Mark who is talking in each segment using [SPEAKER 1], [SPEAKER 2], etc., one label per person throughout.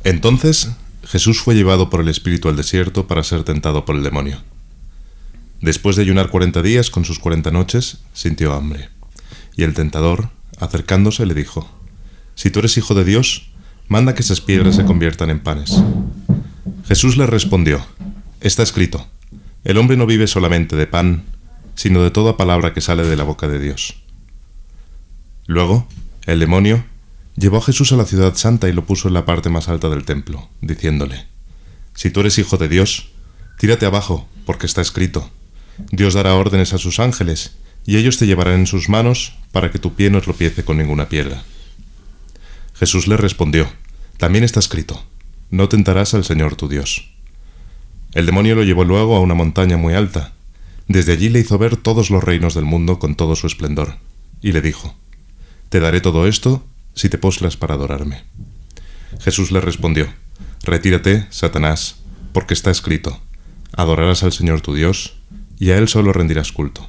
[SPEAKER 1] Entonces Jesús fue llevado por el Espíritu al desierto para ser tentado por el demonio. Después de ayunar 40 días con sus 40 noches, sintió hambre. Y el tentador, acercándose, le dijo: «Si tú eres hijo de Dios, manda que esas piedras se conviertan en panes». Jesús le respondió: «Está escrito, el hombre no vive solamente de pan, sino de toda palabra que sale de la boca de Dios». Luego, el demonio llevó a Jesús a la ciudad santa y lo puso en la parte más alta del templo, diciéndole: «Si tú eres hijo de Dios, tírate abajo, porque está escrito, Dios dará órdenes a sus ángeles, y ellos te llevarán en sus manos para que tu pie no tropiece con ninguna piedra». Jesús le respondió: «También está escrito, no tentarás al Señor tu Dios». El demonio lo llevó luego a una montaña muy alta. Desde allí le hizo ver todos los reinos del mundo con todo su esplendor, y le dijo: «Te daré todo esto si te postras para adorarme». Jesús le respondió: «Retírate, Satanás, porque está escrito, adorarás al Señor tu Dios, y a Él solo rendirás culto».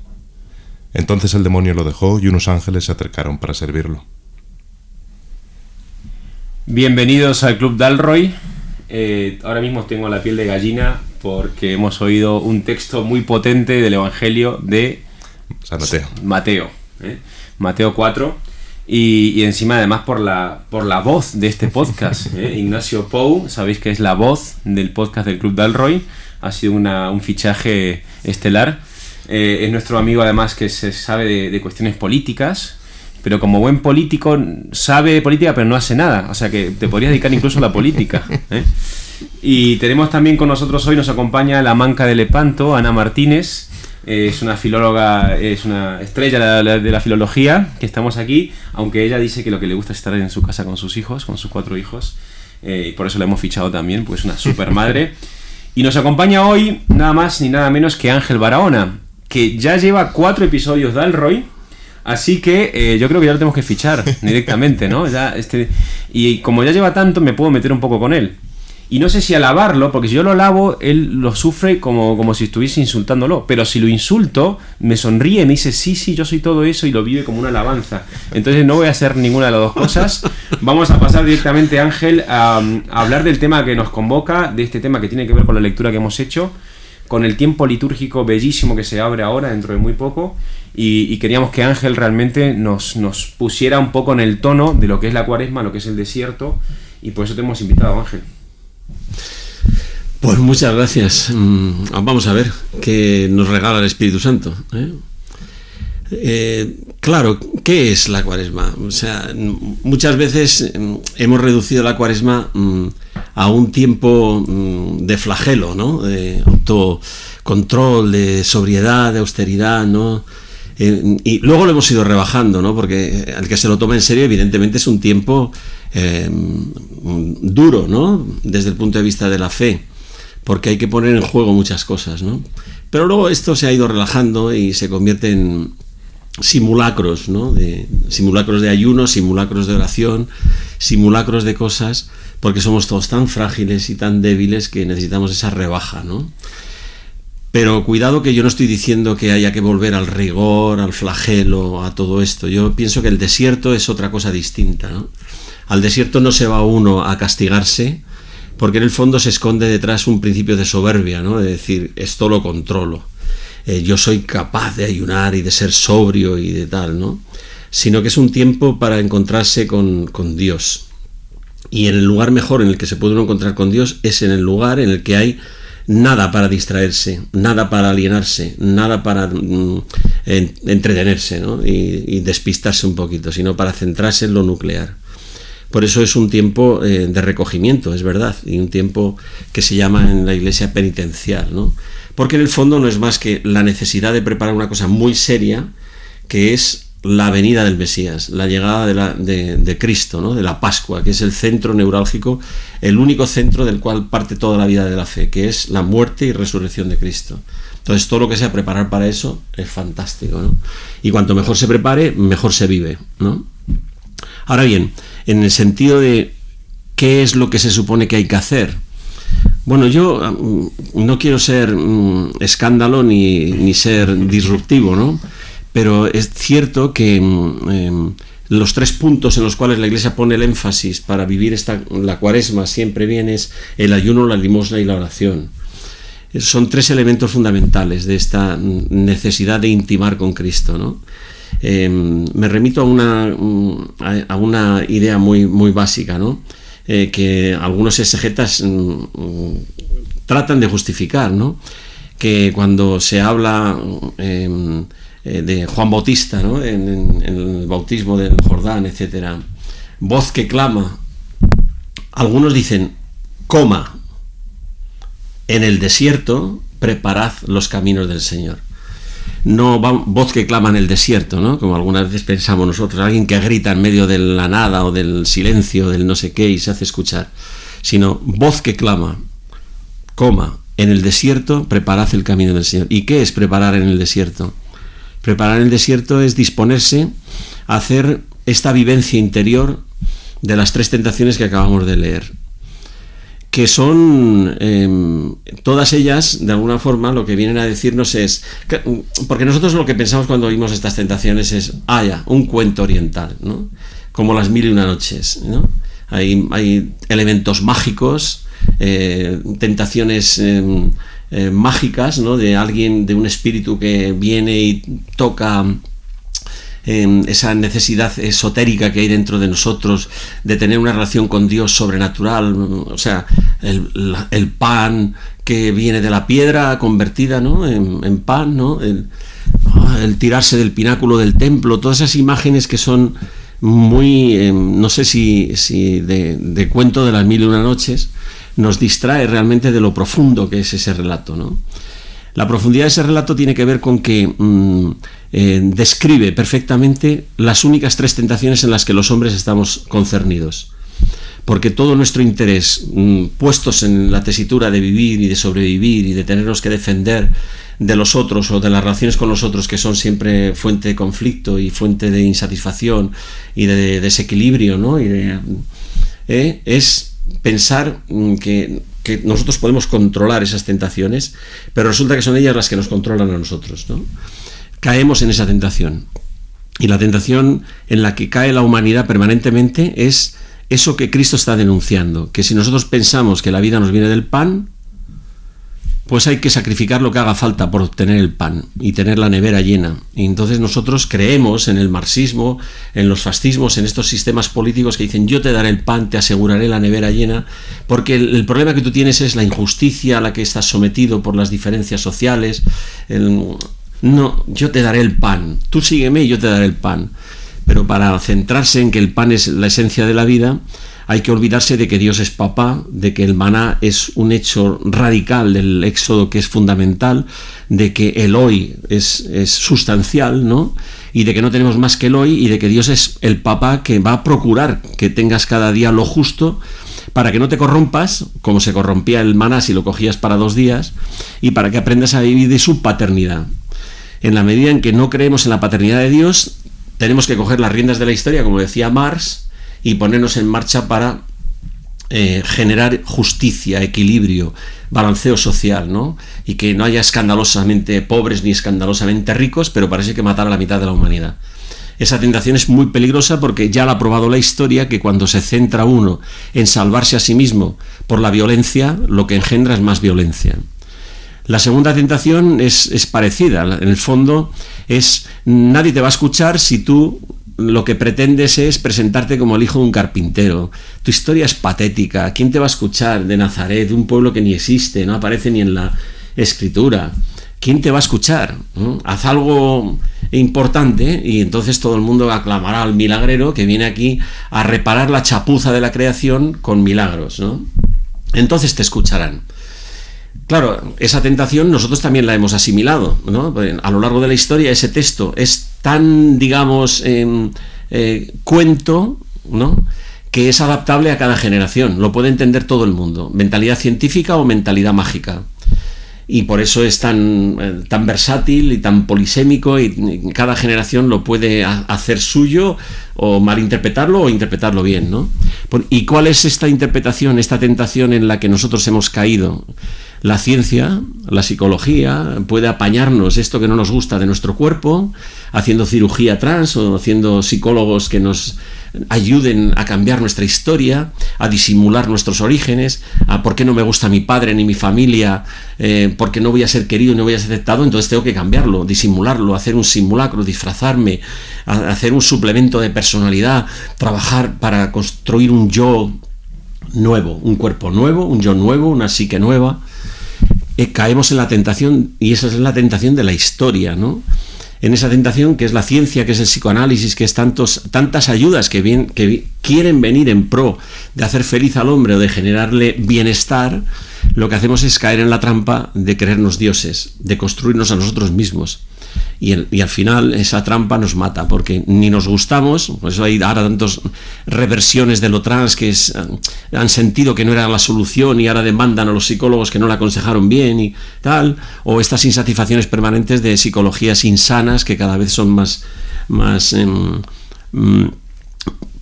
[SPEAKER 1] Entonces el demonio lo dejó y unos ángeles se acercaron para servirlo.
[SPEAKER 2] Bienvenidos al Club Dalroy. Ahora mismo tengo la piel de gallina porque hemos oído un texto muy potente del Evangelio de
[SPEAKER 1] San Mateo.
[SPEAKER 2] Mateo 4. Y encima además por la voz de este podcast, Ignacio Pou, sabéis que es la voz del podcast del Club Dalroy, ha sido un fichaje estelar. Es nuestro amigo además que se sabe de cuestiones políticas, pero como buen político sabe de política pero no hace nada, o sea que te podrías dedicar incluso a la política. Y tenemos también con nosotros hoy, nos acompaña la manca de Lepanto, Ana Martínez. Es una filóloga, es una estrella de la filología, que estamos aquí, aunque ella dice que lo que le gusta es estar en su casa con sus hijos, con sus 4 hijos, y por eso la hemos fichado también, pues es una super madre. Y nos acompaña hoy nada más ni nada menos que Ángel Barahona, que ya lleva 4 episodios de Dalroy, así que yo creo que ya lo tenemos que fichar directamente, ¿no? Y como ya lleva tanto, me puedo meter un poco con él. Y no sé si alabarlo, porque si yo lo alabo, él lo sufre como si estuviese insultándolo. Pero si lo insulto, me sonríe, me dice, sí, yo soy todo eso, y lo vive como una alabanza. Entonces no voy a hacer ninguna de las dos cosas. Vamos a pasar directamente, Ángel, a hablar del tema que nos convoca, de este tema que tiene que ver con la lectura que hemos hecho, con el tiempo litúrgico bellísimo que se abre ahora, dentro de muy poco. Y queríamos que Ángel realmente nos pusiera un poco en el tono de lo que es la Cuaresma, lo que es el desierto. Y por eso te hemos invitado, Ángel.
[SPEAKER 3] Pues muchas gracias. Vamos a ver qué nos regala el Espíritu Santo. Claro, ¿qué es la Cuaresma? O sea, muchas veces hemos reducido la Cuaresma a un tiempo de flagelo, ¿no? De autocontrol, de sobriedad, de austeridad, ¿no? Y luego lo hemos ido rebajando, ¿no? Porque el que se lo toma en serio, evidentemente, es un tiempo duro, ¿no? Desde el punto de vista de la fe, porque hay que poner en juego muchas cosas, ¿no? Pero luego esto se ha ido relajando y se convierte en simulacros, ¿no? Simulacros de ayuno, simulacros de oración, simulacros de cosas, porque somos todos tan frágiles y tan débiles que necesitamos esa rebaja, ¿no? Pero cuidado, que yo no estoy diciendo que haya que volver al rigor, al flagelo, a todo esto. Yo pienso que el desierto es otra cosa distinta, ¿no? Al desierto no se va uno a castigarse, porque en el fondo se esconde detrás un principio de soberbia, ¿no? De decir, esto lo controlo, yo soy capaz de ayunar y de ser sobrio y de tal, ¿no? Sino que es un tiempo para encontrarse con Dios. Y en el lugar mejor en el que se puede uno encontrar con Dios es en el lugar en el que hay nada para distraerse, nada para alienarse, nada para entretenerse, ¿no? Y despistarse un poquito, sino para centrarse en lo nuclear. Por eso es un tiempo de recogimiento, es verdad, y un tiempo que se llama en la Iglesia penitencial, ¿no? Porque en el fondo no es más que la necesidad de preparar una cosa muy seria, que es la venida del Mesías, la llegada de Cristo, ¿no? De la Pascua, que es el centro neurálgico, el único centro del cual parte toda la vida de la fe, que es la muerte y resurrección de Cristo. Entonces todo lo que sea preparar para eso es fantástico, ¿no? Y cuanto mejor se prepare, mejor se vive, ¿no? Ahora bien, en el sentido de qué es lo que se supone que hay que hacer. Bueno, yo no quiero ser escándalo ni ser disruptivo, ¿no? Pero es cierto que los 3 puntos en los cuales la Iglesia pone el énfasis para vivir la Cuaresma siempre bien es el ayuno, la limosna y la oración. Son 3 elementos fundamentales de esta necesidad de intimar con Cristo, ¿no? Me remito a una idea muy, muy básica, ¿no? Que algunos exegetas tratan de justificar, ¿no? Que cuando se habla de Juan Bautista, ¿no? en el bautismo del Jordán, etcétera, voz que clama, algunos dicen, coma, en el desierto preparad los caminos del Señor. No voz que clama en el desierto, ¿no? Como algunas veces pensamos nosotros, alguien que grita en medio de la nada o del silencio, del no sé qué, y se hace escuchar, sino voz que clama, coma, en el desierto preparad el camino del Señor. ¿Y qué es preparar en el desierto? Preparar en el desierto es disponerse a hacer esta vivencia interior de las 3 tentaciones que acabamos de leer, que son todas ellas, de alguna forma, lo que vienen a decirnos es, porque nosotros lo que pensamos cuando oímos estas tentaciones es, ya, un cuento oriental, ¿no? Como las 1001 noches, ¿no? Hay elementos mágicos, tentaciones mágicas, ¿no? De alguien, de un espíritu que viene y toca esa necesidad esotérica que hay dentro de nosotros de tener una relación con Dios sobrenatural, o sea, el pan que viene de la piedra convertida, ¿no? en pan, ¿no? El tirarse del pináculo del templo, todas esas imágenes que son muy, no sé si de cuento de las 1001 noches, nos distrae realmente de lo profundo que es ese relato, ¿no? La profundidad de ese relato tiene que ver con que describe perfectamente las únicas 3 tentaciones en las que los hombres estamos concernidos. Porque todo nuestro interés, puestos en la tesitura de vivir y de sobrevivir y de tenernos que defender de los otros o de las relaciones con los otros, que son siempre fuente de conflicto y fuente de insatisfacción y de desequilibrio, ¿no? Es pensar que nosotros podemos controlar esas tentaciones, pero resulta que son ellas las que nos controlan a nosotros, ¿no? Caemos en esa tentación, y la tentación en la que cae la humanidad permanentemente es eso que Cristo está denunciando, que si nosotros pensamos que la vida nos viene del pan, pues hay que sacrificar lo que haga falta por obtener el pan y tener la nevera llena. Y entonces nosotros creemos en el marxismo, en los fascismos, en estos sistemas políticos que dicen, yo te daré el pan, te aseguraré la nevera llena, porque el problema que tú tienes es la injusticia a la que estás sometido por las diferencias sociales. No, yo te daré el pan, tú sígueme y yo te daré el pan. Pero para centrarse en que el pan es la esencia de la vida, hay que olvidarse de que Dios es papá, de que el maná es un hecho radical del éxodo que es fundamental, de que el hoy es sustancial, ¿no? Y de que no tenemos más que el hoy, y de que Dios es el papá que va a procurar que tengas cada día lo justo para que no te corrompas, como se corrompía el maná si lo cogías para 2 días, y para que aprendas a vivir de su paternidad. En la medida en que no creemos en la paternidad de Dios, tenemos que coger las riendas de la historia, como decía Marx, y ponernos en marcha para generar justicia, equilibrio, balanceo social, ¿no? Y que no haya escandalosamente pobres ni escandalosamente ricos, pero parece que matar a la mitad de la humanidad. Esa tentación es muy peligrosa porque ya la ha probado la historia, que cuando se centra uno en salvarse a sí mismo por la violencia, lo que engendra es más violencia. La segunda tentación es parecida, en el fondo es, nadie te va a escuchar si tú lo que pretendes es presentarte como el hijo de un carpintero. Tu historia es patética, ¿quién te va a escuchar? De Nazaret, de un pueblo que ni existe, no aparece ni en la escritura. ¿Quién te va a escuchar? Haz algo importante y entonces todo el mundo aclamará al milagrero que viene aquí a reparar la chapuza de la creación con milagros, ¿no? Entonces te escucharán. Claro, esa tentación nosotros también la hemos asimilado, ¿no? A lo largo de la historia ese texto es tan, digamos, cuento, ¿no? Que es adaptable a cada generación, lo puede entender todo el mundo, mentalidad científica o mentalidad mágica. Y por eso es tan versátil y tan polisémico, y cada generación lo puede hacer suyo o malinterpretarlo o interpretarlo bien, ¿no? ¿Y cuál es esta interpretación, esta tentación en la que nosotros hemos caído? la ciencia, la psicología, puede apañarnos esto que no nos gusta de nuestro cuerpo, haciendo cirugía trans o haciendo psicólogos que nos ayuden a cambiar nuestra historia, a disimular nuestros orígenes, a por qué no me gusta mi padre ni mi familia, porque no voy a ser querido, no voy a ser aceptado, entonces tengo que cambiarlo, disimularlo, hacer un simulacro, disfrazarme, hacer un suplemento de personalidad, trabajar para construir un yo nuevo, un cuerpo nuevo, un yo nuevo, una psique nueva. Caemos en la tentación, y esa es la tentación de la historia, ¿no? En esa tentación que es la ciencia, que es el psicoanálisis, que es tantas ayudas que quieren venir en pro de hacer feliz al hombre o de generarle bienestar, lo que hacemos es caer en la trampa de creernos dioses, de construirnos a nosotros mismos. Y al final esa trampa nos mata, porque ni nos gustamos. Por eso hay ahora tantas reversiones de lo trans que han sentido que no era la solución y ahora demandan a los psicólogos que no la aconsejaron bien y tal, o estas insatisfacciones permanentes de psicologías insanas que cada vez son más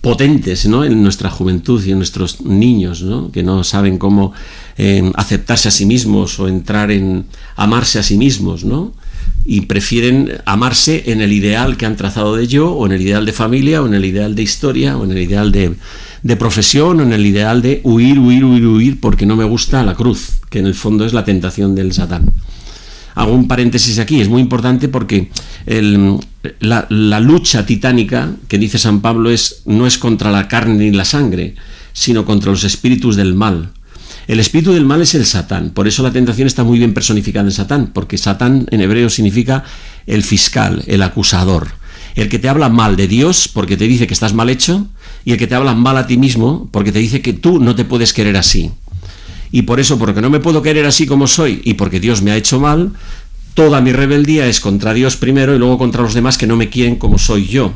[SPEAKER 3] potentes, ¿no?, en nuestra juventud y en nuestros niños, ¿no?, que no saben cómo aceptarse a sí mismos o entrar en amarse a sí mismos, ¿no?, y prefieren amarse en el ideal que han trazado de yo, o en el ideal de familia, o en el ideal de historia, o en el ideal de profesión, o en el ideal de huir porque no me gusta la cruz, que en el fondo es la tentación del Satán. Hago un paréntesis aquí, es muy importante porque la lucha titánica que dice San Pablo no es contra la carne ni la sangre, sino contra los espíritus del mal. El espíritu del mal es el Satán, por eso la tentación está muy bien personificada en Satán, porque Satán en hebreo significa el fiscal, el acusador, el que te habla mal de Dios porque te dice que estás mal hecho, y el que te habla mal a ti mismo porque te dice que tú no te puedes querer así. Y por eso, porque no me puedo querer así como soy y porque Dios me ha hecho mal, toda mi rebeldía es contra Dios primero y luego contra los demás que no me quieren como soy yo,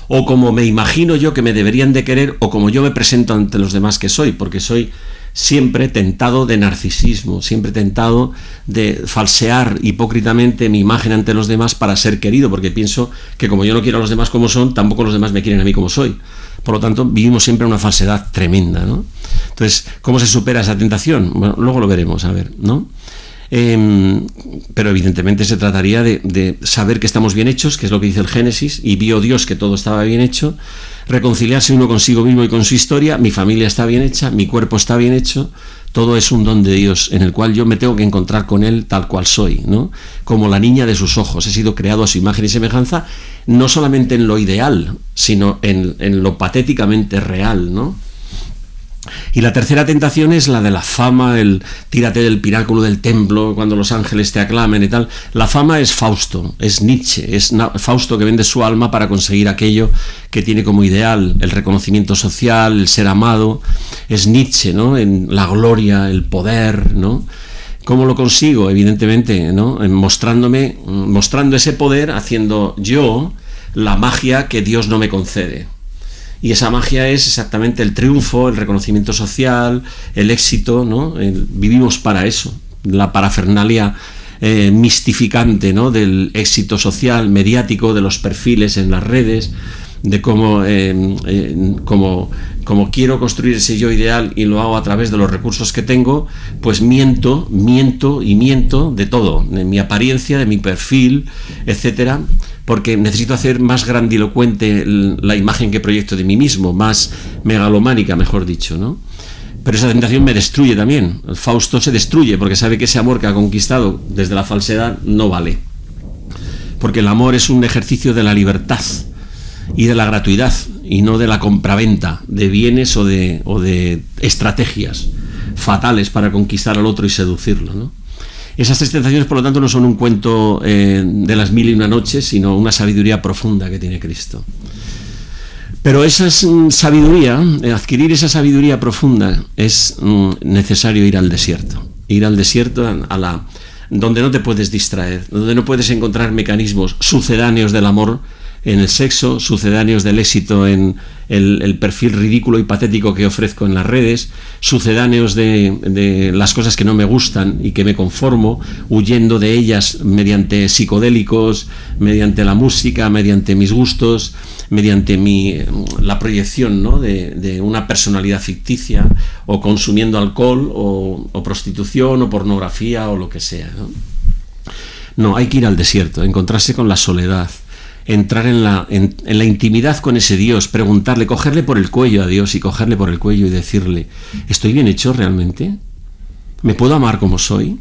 [SPEAKER 3] o como me imagino yo que me deberían de querer, o como yo me presento ante los demás que soy, porque soy siempre tentado de narcisismo, siempre tentado de falsear hipócritamente mi imagen ante los demás para ser querido, porque pienso que como yo no quiero a los demás como son, tampoco los demás me quieren a mí como soy. Por lo tanto, vivimos siempre una falsedad tremenda, ¿no? Entonces, ¿cómo se supera esa tentación? Bueno, luego lo veremos, a ver, ¿no? Pero evidentemente se trataría de saber que estamos bien hechos, que es lo que dice el Génesis, y vio Dios que todo estaba bien hecho, reconciliarse uno consigo mismo y con su historia, mi familia está bien hecha, mi cuerpo está bien hecho, todo es un don de Dios en el cual yo me tengo que encontrar con Él tal cual soy, ¿no? Como la niña de sus ojos, he sido creado a su imagen y semejanza, no solamente en lo ideal, sino en lo patéticamente real, ¿no? Y la tercera tentación es la de la fama, el tírate del pináculo del templo cuando los ángeles te aclamen y tal. La fama es Fausto, es Nietzsche, es Fausto que vende su alma para conseguir aquello que tiene como ideal, el reconocimiento social, el ser amado. Es Nietzsche, ¿no?, en la gloria, el poder, ¿no? ¿Cómo lo consigo? Evidentemente, ¿no?, mostrando ese poder, haciendo yo la magia que Dios no me concede. Y esa magia es exactamente el triunfo, el reconocimiento social, el éxito, ¿no? Vivimos para eso, la parafernalia mistificante, ¿no?, del éxito social, mediático, de los perfiles en las redes, de cómo quiero construir ese yo ideal y lo hago a través de los recursos que tengo, pues miento de todo, de mi apariencia, de mi perfil, etcétera, porque necesito hacer más grandilocuente la imagen que proyecto de mí mismo, más megalománica, mejor dicho, ¿no? Pero esa tentación me destruye también. El Fausto se destruye porque sabe que ese amor que ha conquistado desde la falsedad no vale. Porque el amor es un ejercicio de la libertad y de la gratuidad, y no de la compraventa de bienes o de estrategias fatales para conquistar al otro y seducirlo, ¿no? Esas tres tentaciones, por lo tanto, no son un cuento de las 1001 noches, sino una sabiduría profunda que tiene Cristo. Pero esa sabiduría, adquirir esa sabiduría profunda, es necesario ir al desierto. Ir al desierto donde no te puedes distraer, donde no puedes encontrar mecanismos sucedáneos del amor en el sexo, sucedáneos del éxito en el perfil ridículo y patético que ofrezco en las redes, sucedáneos de las cosas que no me gustan y que me conformo, huyendo de ellas mediante psicodélicos, mediante la música, mediante mis gustos, mediante la proyección, ¿no?, de una personalidad ficticia, o consumiendo alcohol, o prostitución, o pornografía, o lo que sea, ¿no? No, hay que ir al desierto, encontrarse con la soledad, entrar en la intimidad con ese Dios, preguntarle, cogerle por el cuello a Dios, y cogerle por el cuello y decirle: ¿estoy bien hecho realmente? ¿Me puedo amar como soy?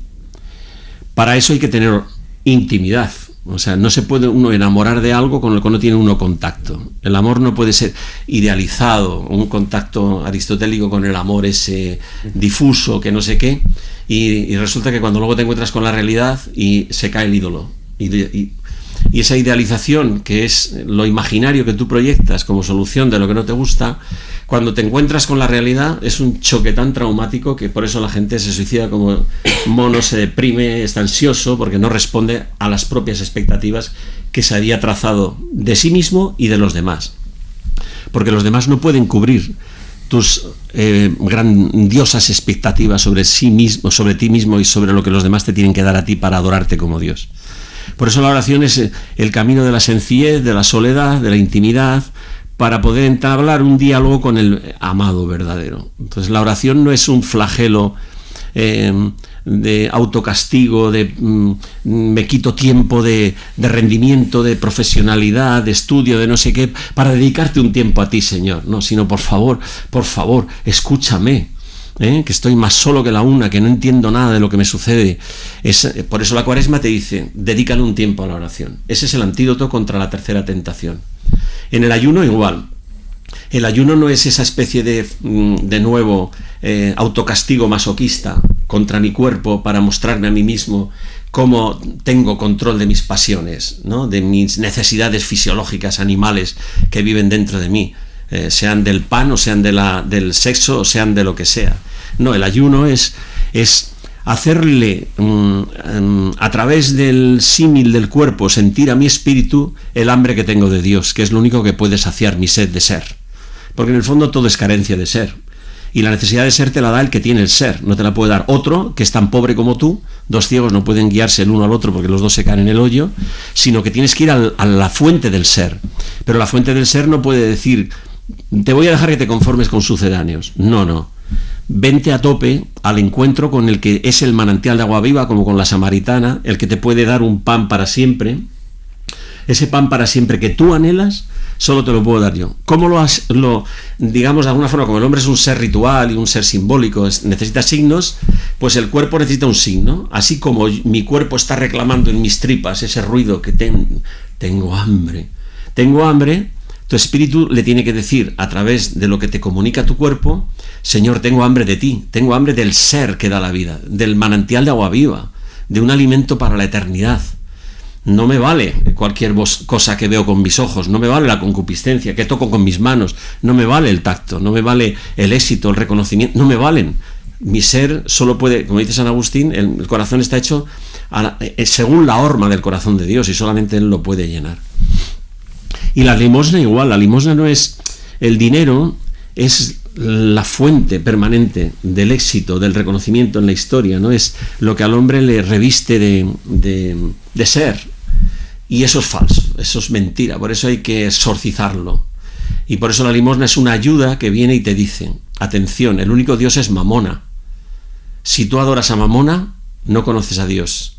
[SPEAKER 3] Para eso hay que tener intimidad. O sea, no se puede uno enamorar de algo con lo que no tiene uno contacto. El amor no puede ser idealizado, un contacto aristotélico con el amor ese difuso, que no sé qué, y resulta que cuando luego te encuentras con la realidad y se cae el ídolo. Y esa idealización, que es lo imaginario que tú proyectas como solución de lo que no te gusta, cuando te encuentras con la realidad es un choque tan traumático que por eso la gente se suicida como mono, se deprime, está ansioso, porque no responde a las propias expectativas que se había trazado de sí mismo y de los demás. Porque los demás no pueden cubrir tus grandiosas expectativas sobre sí mismo, sobre ti mismo y sobre lo que los demás te tienen que dar a ti para adorarte como Dios. Por eso la oración es el camino de la sencillez, de la soledad, de la intimidad, para poder entablar un diálogo con el amado verdadero. Entonces la oración no es un flagelo de autocastigo, de me quito tiempo de rendimiento, de profesionalidad, de estudio, de no sé qué, para dedicarte un tiempo a ti, Señor. No, sino por favor, escúchame. Que estoy más solo que la una, que no entiendo nada de lo que me sucede. Por eso la Cuaresma te dice: dedícale un tiempo a la oración. Ese es el antídoto contra la tercera tentación. En el ayuno igual. El ayuno no es esa especie de nuevo autocastigo masoquista contra mi cuerpo para mostrarme a mí mismo cómo tengo control de mis pasiones, ¿no?, de mis necesidades fisiológicas animales que viven dentro de mí. Sean del pan, o sean del sexo, o sean de lo que sea. No, el ayuno es hacerle a través del símil del cuerpo sentir a mi espíritu el hambre que tengo de Dios, que es lo único que puede saciar mi sed de ser. Porque en el fondo todo es carencia de ser. Y la necesidad de ser te la da el que tiene el ser, no te la puede dar otro que es tan pobre como tú. Dos ciegos no pueden guiarse el uno al otro porque los dos se caen en el hoyo, sino que tienes que ir a la fuente del ser. Pero la fuente del ser no puede decir: te voy a dejar que te conformes con sucedáneos. No. Vente a tope al encuentro con el que es el manantial de agua viva, como con la samaritana, el que te puede dar un pan para siempre. Ese pan para siempre que tú anhelas, solo te lo puedo dar yo. ¿Cómo digamos de alguna forma, como el hombre es un ser ritual y un ser simbólico, necesita signos, pues el cuerpo necesita un signo. Así como mi cuerpo está reclamando en mis tripas ese ruido que tengo hambre, tu espíritu le tiene que decir, a través de lo que te comunica tu cuerpo: Señor, tengo hambre de ti, tengo hambre del ser que da la vida, del manantial de agua viva, de un alimento para la eternidad. No me vale cualquier cosa que veo con mis ojos, no me vale la concupiscencia, que toco con mis manos, no me vale el tacto, no me vale el éxito, el reconocimiento, no me valen. Mi ser solo puede, como dice San Agustín, el corazón está hecho según la horma del corazón de Dios, y solamente Él lo puede llenar. Y la limosna igual, la limosna no es el dinero, es la fuente permanente del éxito, del reconocimiento en la historia, no es lo que al hombre le reviste de ser. Y eso es falso, eso es mentira, por eso hay que exorcizarlo. Y por eso la limosna es una ayuda que viene y te dice: atención, el único Dios es Mamona. Si tú adoras a Mamona, no conoces a Dios.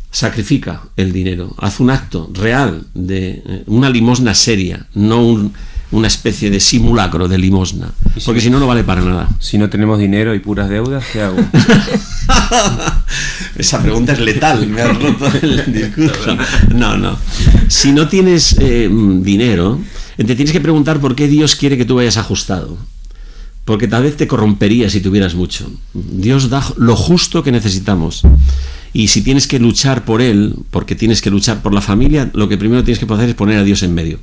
[SPEAKER 3] Sacrifica el dinero, haz un acto real de una limosna seria, no una especie de simulacro de limosna, porque si no vale para nada.
[SPEAKER 2] Si no tenemos dinero y puras deudas, ¿qué hago?
[SPEAKER 3] Esa pregunta es letal, me has roto el discurso. No. Si no tienes dinero, te tienes que preguntar por qué Dios quiere que tú vayas ajustado. Porque tal vez te corromperías si tuvieras mucho. Dios da lo justo que necesitamos. Y si tienes que luchar por Él, porque tienes que luchar por la familia, lo que primero tienes que hacer es poner a Dios en medio.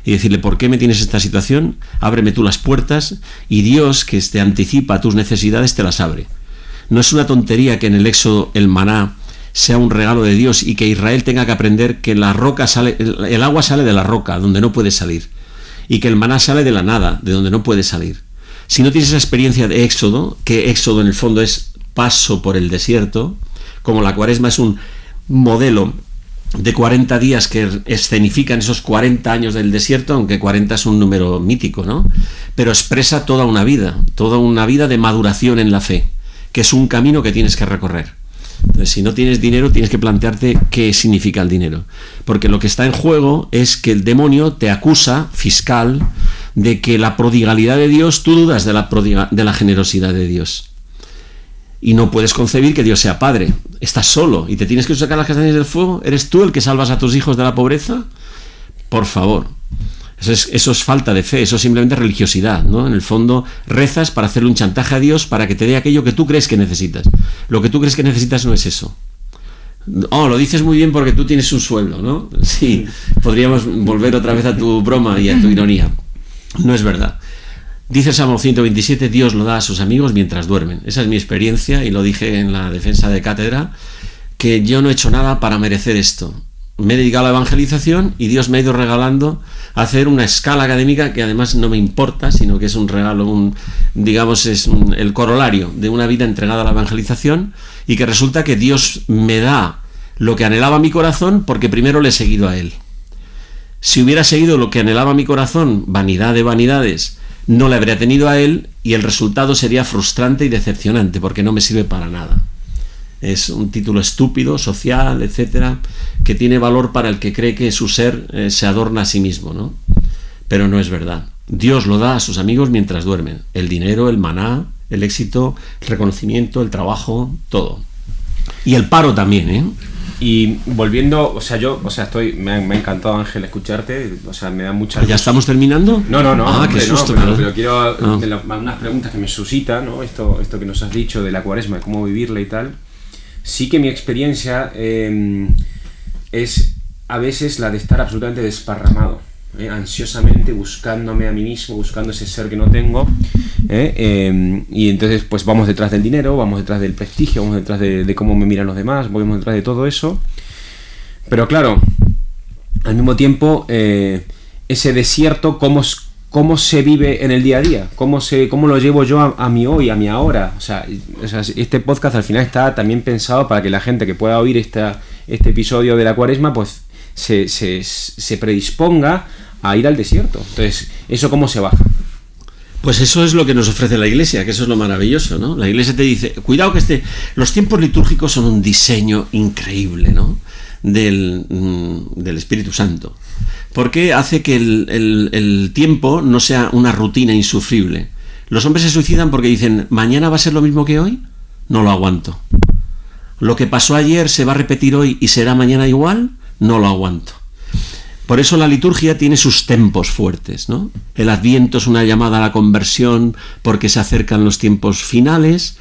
[SPEAKER 3] Y decirle: ¿por qué me tienes esta situación? Ábreme tú las puertas, y Dios, que te anticipa tus necesidades, te las abre. No es una tontería que en el Éxodo el maná sea un regalo de Dios y que Israel tenga que aprender que el agua sale de la roca, donde no puede salir, y que el maná sale de la nada, de donde no puede salir. Si no tienes esa experiencia de Éxodo, que Éxodo en el fondo es paso por el desierto, como la Cuaresma es un modelo de 40 días que escenifican esos 40 años del desierto, aunque 40 es un número mítico, ¿no? Pero expresa toda una vida de maduración en la fe, que es un camino que tienes que recorrer. Entonces, si no tienes dinero, tienes que plantearte qué significa el dinero, porque lo que está en juego es que el demonio te acusa, fiscal, de que la prodigalidad de Dios, tú dudas de la generosidad de Dios. Y no puedes concebir que Dios sea padre. Estás solo y te tienes que sacar las castañas del fuego. ¿Eres tú el que salvas a tus hijos de la pobreza? Por favor. Eso es falta de fe, eso es simplemente religiosidad, ¿no? En el fondo rezas para hacerle un chantaje a Dios para que te dé aquello que tú crees que necesitas. Lo que tú crees que necesitas no es eso. Oh, lo dices muy bien porque tú tienes un sueldo, ¿no? Sí, podríamos volver otra vez a tu broma y a tu ironía. No es verdad. Dice el Salmo 127, Dios lo da a sus amigos mientras duermen. Esa es mi experiencia y lo dije en la defensa de cátedra, que yo no he hecho nada para merecer esto. Me he dedicado a la evangelización y Dios me ha ido regalando hacer una escala académica que además no me importa, sino que es un regalo, el corolario de una vida entregada a la evangelización, y que resulta que Dios me da lo que anhelaba mi corazón porque primero le he seguido a Él. Si hubiera seguido lo que anhelaba mi corazón, vanidad de vanidades, no le habría tenido a Él y el resultado sería frustrante y decepcionante porque no me sirve para nada. Es un título estúpido, social, etcétera, que tiene valor para el que cree que su ser se adorna a sí mismo, ¿no? Pero no es verdad. Dios lo da a sus amigos mientras duermen. El dinero, el maná, el éxito, el reconocimiento, el trabajo, todo. Y el paro también, ¿eh?
[SPEAKER 2] Y volviendo, me ha encantado, Ángel, escucharte, me da mucha...
[SPEAKER 3] ¿Ya estamos terminando?
[SPEAKER 2] No,
[SPEAKER 3] qué susto,
[SPEAKER 2] pero quiero unas preguntas que me suscita, ¿no? Esto que nos has dicho de la Cuaresma, de cómo vivirla y tal. Sí que mi experiencia es a veces la de estar absolutamente desparramado, ansiosamente buscándome a mí mismo, buscando ese ser que no tengo, y entonces pues vamos detrás del dinero, vamos detrás del prestigio, vamos detrás de cómo me miran los demás, vamos detrás de todo eso. Pero claro, al mismo tiempo, ese desierto, ¿cómo se vive en el día a día? ¿Cómo lo llevo yo a mi hoy, a mi ahora? O sea, este podcast al final está también pensado para que la gente que pueda oír este episodio de la Cuaresma pues se predisponga a ir al desierto. Entonces, ¿eso cómo se baja?
[SPEAKER 3] Pues eso es lo que nos ofrece la Iglesia, que eso es lo maravilloso, ¿no? La Iglesia te dice, cuidado que los tiempos litúrgicos son un diseño increíble, ¿no? Del Espíritu Santo, porque hace que el tiempo no sea una rutina insufrible. Los hombres se suicidan porque dicen, ¿mañana va a ser lo mismo que hoy? No lo aguanto. ¿Lo que pasó ayer se va a repetir hoy y será mañana igual? No lo aguanto. Por eso la liturgia tiene sus tempos fuertes, ¿no? El Adviento es una llamada a la conversión porque se acercan los tiempos finales.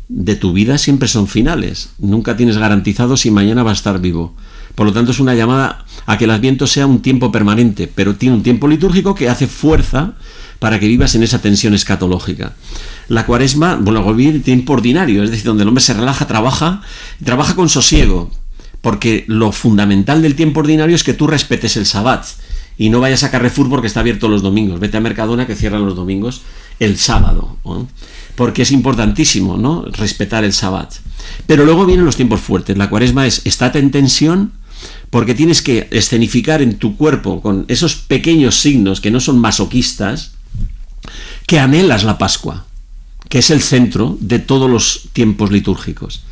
[SPEAKER 3] De tu vida siempre son finales. Nunca tienes garantizado si mañana va a estar vivo. Por lo tanto, es una llamada a que el Adviento sea un tiempo permanente, pero tiene un tiempo litúrgico que hace fuerza para que vivas en esa tensión escatológica. La Cuaresma, vive el tiempo ordinario, es decir, donde el hombre se relaja, trabaja con sosiego, porque lo fundamental del tiempo ordinario es que tú respetes el Sabbat y no vayas a Carrefour porque está abierto los domingos. Vete a Mercadona, que cierran los domingos el sábado, ¿no? Porque es importantísimo, ¿no?, respetar el Sabbat. Pero luego vienen los tiempos fuertes. La Cuaresma es estate en tensión porque tienes que escenificar en tu cuerpo con esos pequeños signos que no son masoquistas, que anhelas la Pascua, que es el centro de todos los tiempos litúrgicos.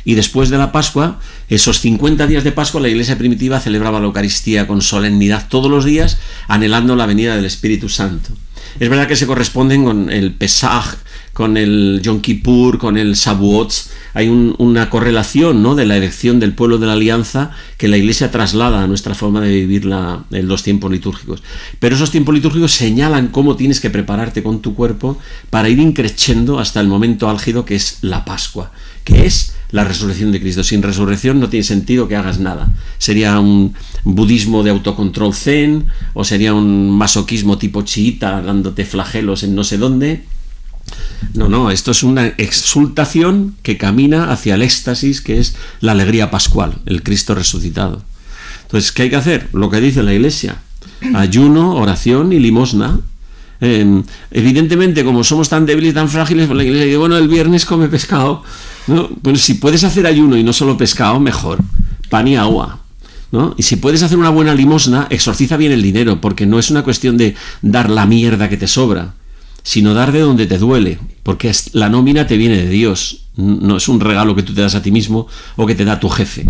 [SPEAKER 3] Y después de la Pascua, esos 50 días de Pascua, la Iglesia primitiva celebraba la Eucaristía con solemnidad todos los días, anhelando la venida del Espíritu Santo. Es verdad que se corresponden con el Pesaj, con el Yom Kippur, con el Shavuot. Hay una correlación, ¿no?, de la elección del pueblo de la alianza que la Iglesia traslada a nuestra forma de vivir los tiempos litúrgicos. Pero esos tiempos litúrgicos señalan cómo tienes que prepararte con tu cuerpo para ir increciendo hasta el momento álgido, que es la Pascua, que es la resurrección de Cristo. Sin resurrección no tiene sentido que hagas nada. Sería un budismo de autocontrol zen, o sería un masoquismo tipo chiita dándote flagelos en no sé dónde. No, esto es una exultación que camina hacia el éxtasis, que es la alegría pascual, el Cristo resucitado. Entonces, ¿qué hay que hacer? Lo que dice la Iglesia: ayuno, oración y limosna. Evidentemente, como somos tan débiles y tan frágiles, la Iglesia dice, bueno, el viernes come pescado, ¿no? Bueno, si puedes hacer ayuno y no solo pescado, mejor. Pan y agua. ¿no? Y si puedes hacer una buena limosna, exorciza bien el dinero, porque no es una cuestión de dar la mierda que te sobra, sino dar de donde te duele, porque la nómina te viene de Dios, no es un regalo que tú te das a ti mismo o que te da tu jefe,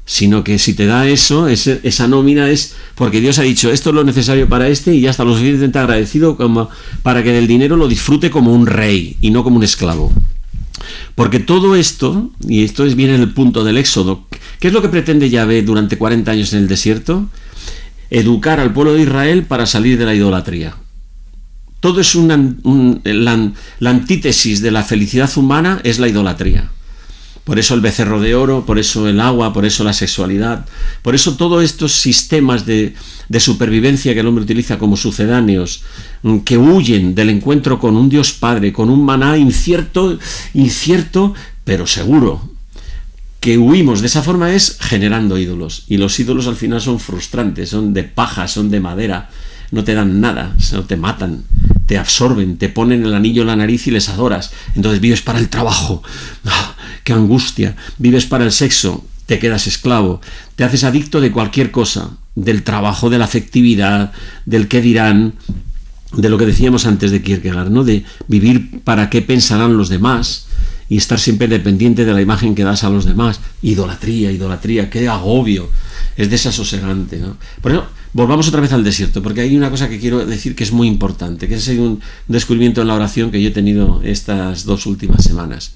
[SPEAKER 3] sino que si te da eso, esa nómina es porque Dios ha dicho, esto es lo necesario para y ya está lo suficientemente agradecido como para que del dinero lo disfrute como un rey y no como un esclavo. Porque todo esto, y esto viene en el punto del Éxodo, ¿qué es lo que pretende Yahvé durante 40 años en el desierto? Educar al pueblo de Israel para salir de la idolatría. Todo es la antítesis de la felicidad humana es la idolatría. Por eso el becerro de oro, por eso el agua, por eso la sexualidad, por eso todos estos sistemas de supervivencia que el hombre utiliza como sucedáneos, que huyen del encuentro con un Dios Padre, con un maná incierto, pero seguro. Que huimos de esa forma es generando ídolos. Y los ídolos al final son frustrantes, son de paja, son de madera, no te dan nada, no te matan, te absorben, te ponen el anillo en la nariz y les adoras. Entonces vives para el trabajo. ¡Oh, qué angustia! Vives para el sexo, te quedas esclavo, te haces adicto de cualquier cosa, del trabajo, de la afectividad, del qué dirán, de lo que decíamos antes de Kierkegaard, ¿no? De vivir para qué pensarán los demás y estar siempre dependiente de la imagen que das a los demás. Idolatría, qué agobio, es desasosegante, ¿no? Por eso, volvamos otra vez al desierto, porque hay una cosa que quiero decir que es muy importante, que es un descubrimiento en la oración que yo he tenido estas 2 últimas semanas.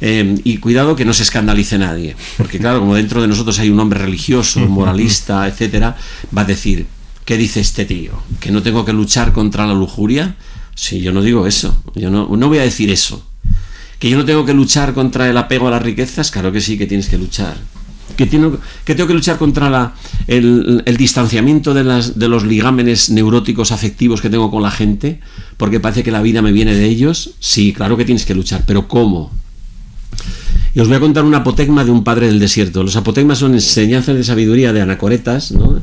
[SPEAKER 3] Y cuidado que no se escandalice nadie, porque claro, como dentro de nosotros hay un hombre religioso, moralista, etcétera, va a decir, ¿qué dice este tío? ¿Que no tengo que luchar contra la lujuria? Sí, yo no digo eso, yo no voy a decir eso. ¿Que yo no tengo que luchar contra el apego a las riquezas? Claro que sí, que tienes que luchar. ¿Que tengo que luchar contra el distanciamiento de los ligámenes neuróticos afectivos que tengo con la gente? Porque parece que la vida me viene de ellos. Sí, claro que tienes que luchar, pero ¿cómo? Y os voy a contar un apotegma de un padre del desierto. Los apotegmas son enseñanzas de sabiduría de anacoretas, ¿no?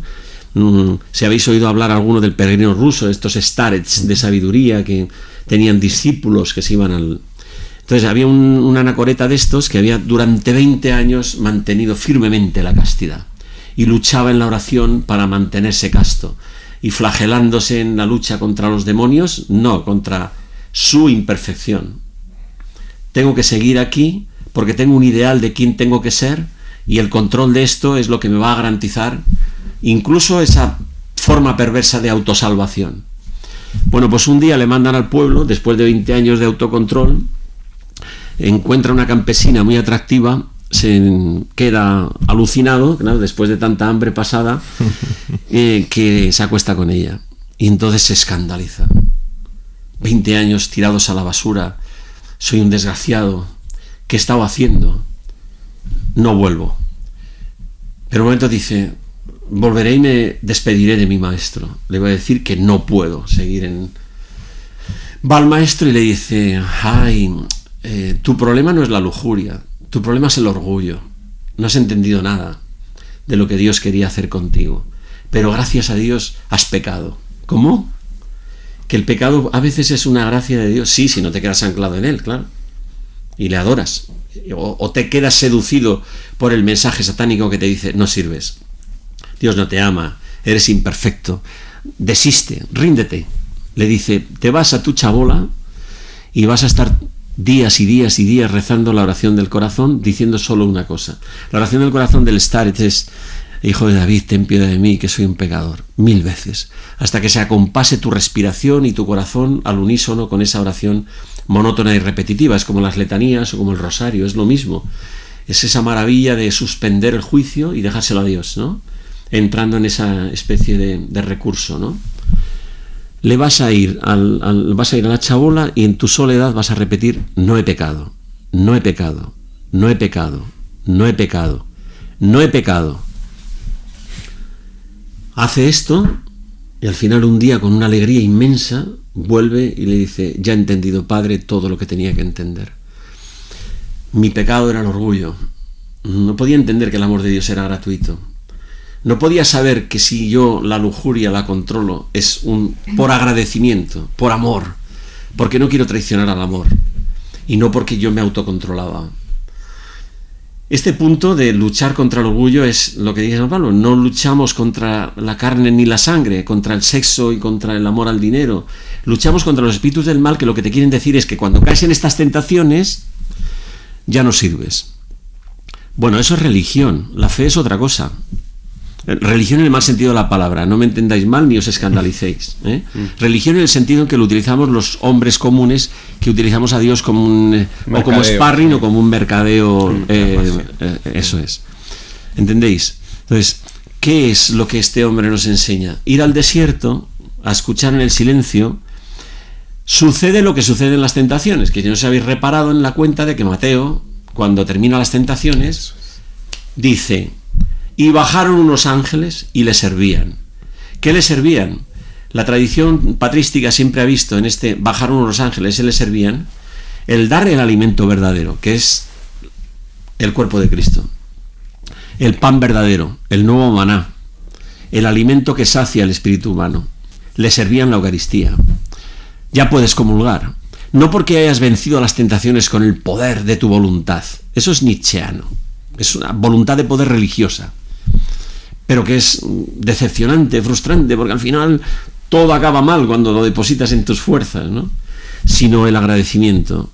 [SPEAKER 3] Si habéis oído hablar alguno del peregrino ruso, estos starets de sabiduría que tenían discípulos que se iban al... Entonces había un anacoreta de estos que había durante 20 años mantenido firmemente la castidad y luchaba en la oración para mantenerse casto y flagelándose en la lucha contra los demonios, no, contra su imperfección. Tengo que seguir aquí porque tengo un ideal de quién tengo que ser y el control de esto es lo que me va a garantizar incluso esa forma perversa de autosalvación. Bueno, pues un día le mandan al pueblo, después de 20 años de autocontrol, encuentra una campesina muy atractiva, se queda alucinado, ¿no? Después de tanta hambre pasada, que se acuesta con ella. Y entonces se escandaliza. 20 años tirados a la basura, soy un desgraciado, ¿qué he estado haciendo? No vuelvo. Pero un momento dice, volveré y me despediré de mi maestro. Le voy a decir que no puedo seguir en... Va al maestro y le dice, ay... tu problema no es la lujuria, tu problema es el orgullo. No has entendido nada de lo que Dios quería hacer contigo, pero gracias a Dios has pecado. ¿Cómo? Que el pecado a veces es una gracia de Dios. Sí, si no te quedas anclado en él, claro, y le adoras, o te quedas seducido por el mensaje satánico que te dice no sirves, Dios no te ama, eres imperfecto, desiste, ríndete. Le dice, te vas a tu chabola y vas a estar días y días y días rezando la oración del corazón, diciendo solo una cosa. La oración del corazón del Staret es, hijo de David, ten piedad de mí, que soy un pecador, 1000 veces, hasta que se acompase tu respiración y tu corazón al unísono con esa oración monótona y repetitiva. Es como las letanías o como el rosario, es lo mismo. Es esa maravilla de suspender el juicio y dejárselo a Dios, ¿no? Entrando en esa especie de recurso, ¿no? Le vas a ir a la chabola y en tu soledad vas a repetir, no he pecado, no he pecado, no he pecado, no he pecado, no he pecado. Hace esto y al final un día con una alegría inmensa vuelve y le dice, ya he entendido, Padre, todo lo que tenía que entender. Mi pecado era el orgullo. No podía entender que el amor de Dios era gratuito. No podía saber que si yo la lujuria la controlo es por agradecimiento, por amor, porque no quiero traicionar al amor y no porque yo me autocontrolaba. Este punto de luchar contra el orgullo es lo que dice San Pablo. No luchamos contra la carne ni la sangre, contra el sexo y contra el amor al dinero. Luchamos contra los espíritus del mal, que lo que te quieren decir es que cuando caes en estas tentaciones ya no sirves. Bueno, eso es religión. La fe es otra cosa. Religión en el mal sentido de la palabra, no me entendáis mal ni os escandalicéis, ¿eh? Religión en el sentido en que lo utilizamos los hombres comunes, que utilizamos a Dios como un o como sparring o como un mercadeo, eso es. ¿Entendéis? Entonces, ¿qué es lo que este hombre nos enseña? Ir al desierto, a escuchar en el silencio. Sucede lo que sucede en las tentaciones, que si no os habéis reparado en la cuenta de que Mateo, cuando termina las tentaciones, dice: y bajaron unos ángeles y le servían. ¿Qué le servían? La tradición patrística siempre ha visto en este bajaron unos ángeles y le servían el dar el alimento verdadero, que es el cuerpo de Cristo, el pan verdadero, el nuevo maná, el alimento que sacia el espíritu humano. Le servían la Eucaristía. Ya puedes comulgar, no porque hayas vencido las tentaciones con el poder de tu voluntad, eso es nietzscheano, es una voluntad de poder religiosa, pero que es decepcionante, frustrante, porque al final todo acaba mal cuando lo depositas en tus fuerzas, ¿no? Sino el agradecimiento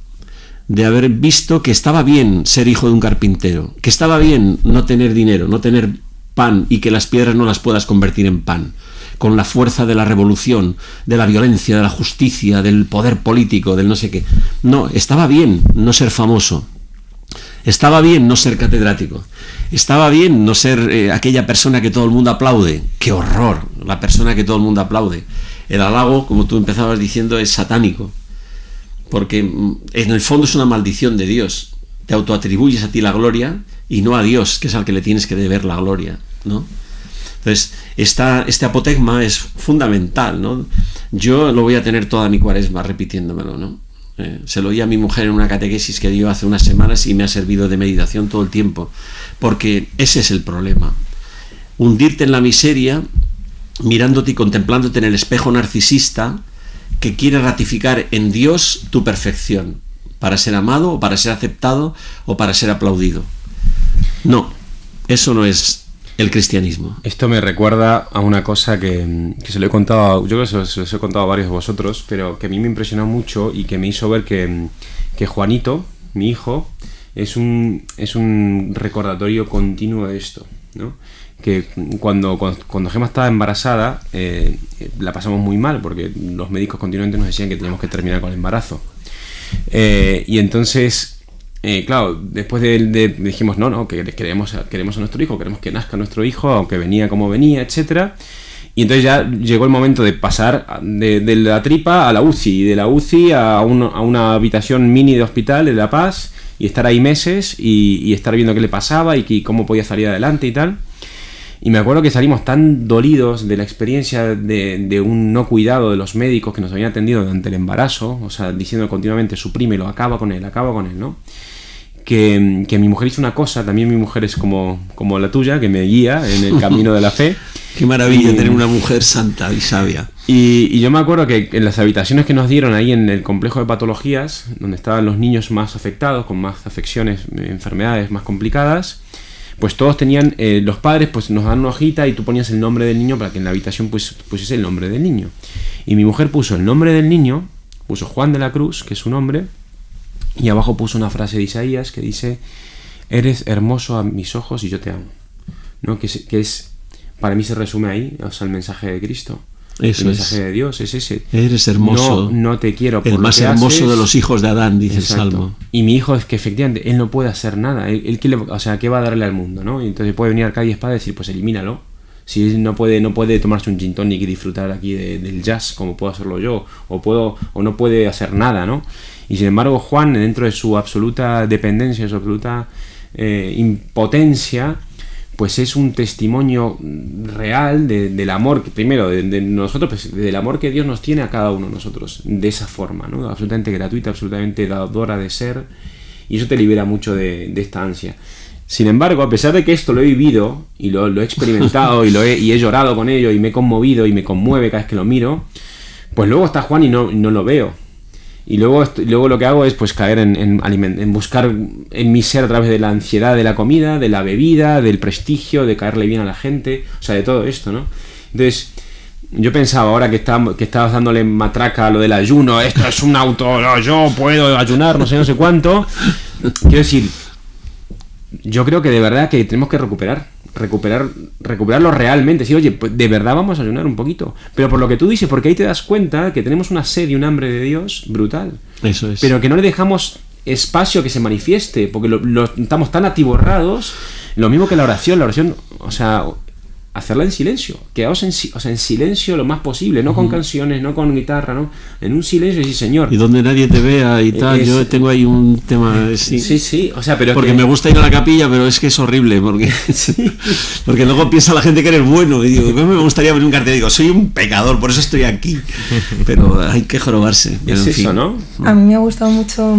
[SPEAKER 3] de haber visto que estaba bien ser hijo de un carpintero, que estaba bien no tener dinero, no tener pan, y que las piedras no las puedas convertir en pan, con la fuerza de la revolución, de la violencia, de la justicia, del poder político, del no sé qué. No, estaba bien no ser famoso. Estaba bien no ser catedrático. Estaba bien no ser aquella persona que todo el mundo aplaude. ¡Qué horror! La persona que todo el mundo aplaude. El halago, como tú empezabas diciendo, es satánico. Porque en el fondo es una maldición de Dios. Te autoatribuyes a ti la gloria y no a Dios, que es al que le tienes que deber la gloria, ¿no? Entonces, este apotegma es fundamental, ¿no? Yo lo voy a tener toda mi cuaresma repitiéndomelo, ¿no? Se lo oí a mi mujer en una catequesis que dio hace unas semanas y me ha servido de meditación todo el tiempo, porque ese es el problema: hundirte en la miseria, mirándote y contemplándote en el espejo narcisista que quiere ratificar en Dios tu perfección para ser amado o para ser aceptado o para ser aplaudido. No, eso no es el cristianismo.
[SPEAKER 2] Esto me recuerda a una cosa que se lo he contado, yo creo que se los he contado a varios de vosotros, pero que a mí me impresionó mucho y que me hizo ver que Juanito, mi hijo, es un recordatorio continuo de esto, ¿no? Que cuando Gemma estaba embarazada, la pasamos muy mal, porque los médicos continuamente nos decían que teníamos que terminar con el embarazo. Y entonces... claro, después dijimos no, que queremos a nuestro hijo, queremos que nazca nuestro hijo, aunque venía como venía, etcétera. Y entonces ya llegó el momento de pasar de la tripa a la UCI, y de la UCI a una habitación mini de hospital de La Paz, y estar ahí meses y estar viendo qué le pasaba y cómo podía salir adelante y tal. Y me acuerdo que salimos tan dolidos de la experiencia de un no cuidado de los médicos que nos habían atendido durante el embarazo, o sea, diciendo continuamente suprímelo, acaba con él, ¿no? Que mi mujer hizo una cosa, también mi mujer es como la tuya, que me guía en el camino de la fe.
[SPEAKER 3] Qué maravilla tener una mujer santa y sabia.
[SPEAKER 2] Y yo me acuerdo que en las habitaciones que nos dieron ahí en el complejo de patologías, donde estaban los niños más afectados, con más afecciones, enfermedades más complicadas, pues todos tenían, los padres pues nos dan una hojita y tú ponías el nombre del niño para que en la habitación pusiese el nombre del niño. Y mi mujer puso el nombre del niño, puso Juan de la Cruz, que es su nombre, y abajo puso una frase de Isaías que dice: eres hermoso a mis ojos y yo te amo, ¿no? Que es para mí se resume ahí, o sea, el mensaje de Cristo. Eso el mensaje de Dios es ese.
[SPEAKER 3] Eres hermoso.
[SPEAKER 2] No te quiero por
[SPEAKER 3] el más
[SPEAKER 2] lo que
[SPEAKER 3] hermoso
[SPEAKER 2] haces.
[SPEAKER 3] De los hijos de Adán, dice
[SPEAKER 2] Exacto.
[SPEAKER 3] el Salmo.
[SPEAKER 2] Y mi hijo es que efectivamente él no puede hacer nada. Él ¿qué va a darle al mundo, no? Y entonces puede venir Arcadia Espada y decir, pues elimínalo. Si él no puede tomarse un gin tonic y disfrutar aquí del jazz como puedo hacerlo yo, o no puede hacer nada, ¿no? Y sin embargo Juan, dentro de su absoluta dependencia, su absoluta impotencia, pues es un testimonio real del amor, que primero de nosotros, pues, del amor que Dios nos tiene a cada uno de nosotros, de esa forma, ¿no? Absolutamente gratuita, absolutamente dadora de ser, y eso te libera mucho de esta ansia. Sin embargo, a pesar de que esto lo he vivido y lo he experimentado y he llorado con ello y me he conmovido y me conmueve cada vez que lo miro, pues luego está Juan y no lo veo. Y luego lo que hago es pues caer en buscar en mi ser a través de la ansiedad de la comida, de la bebida, del prestigio, de caerle bien a la gente, o sea, de todo esto, ¿no? Entonces, yo pensaba ahora que estabas dándole matraca a lo del ayuno, esto es un auto, no, yo puedo ayunar, no sé cuánto. Quiero decir, yo creo que de verdad que tenemos que recuperarlo realmente. Sí, oye, pues de verdad vamos a ayunar un poquito. Pero por lo que tú dices, porque ahí te das cuenta que tenemos una sed y un hambre de Dios brutal.
[SPEAKER 3] Eso es.
[SPEAKER 2] Pero que no le dejamos espacio que se manifieste, porque estamos tan atiborrados. Lo mismo que la oración, o sea, hacerla en silencio. Quedaos en silencio lo más posible, no con canciones, no con guitarra, ¿no? En un silencio y decir, Señor.
[SPEAKER 3] Y donde nadie te vea y tal. Yo tengo ahí un tema así.
[SPEAKER 2] Sí, o sea, pero
[SPEAKER 3] porque me gusta ir a la capilla, pero es que es horrible, porque luego piensa la gente que eres bueno. Y digo, me gustaría ver un cartel y digo, soy un pecador, por eso estoy aquí. Pero hay que jorobarse.
[SPEAKER 2] Es eso, fin, ¿no?
[SPEAKER 4] A mí me ha gustado mucho,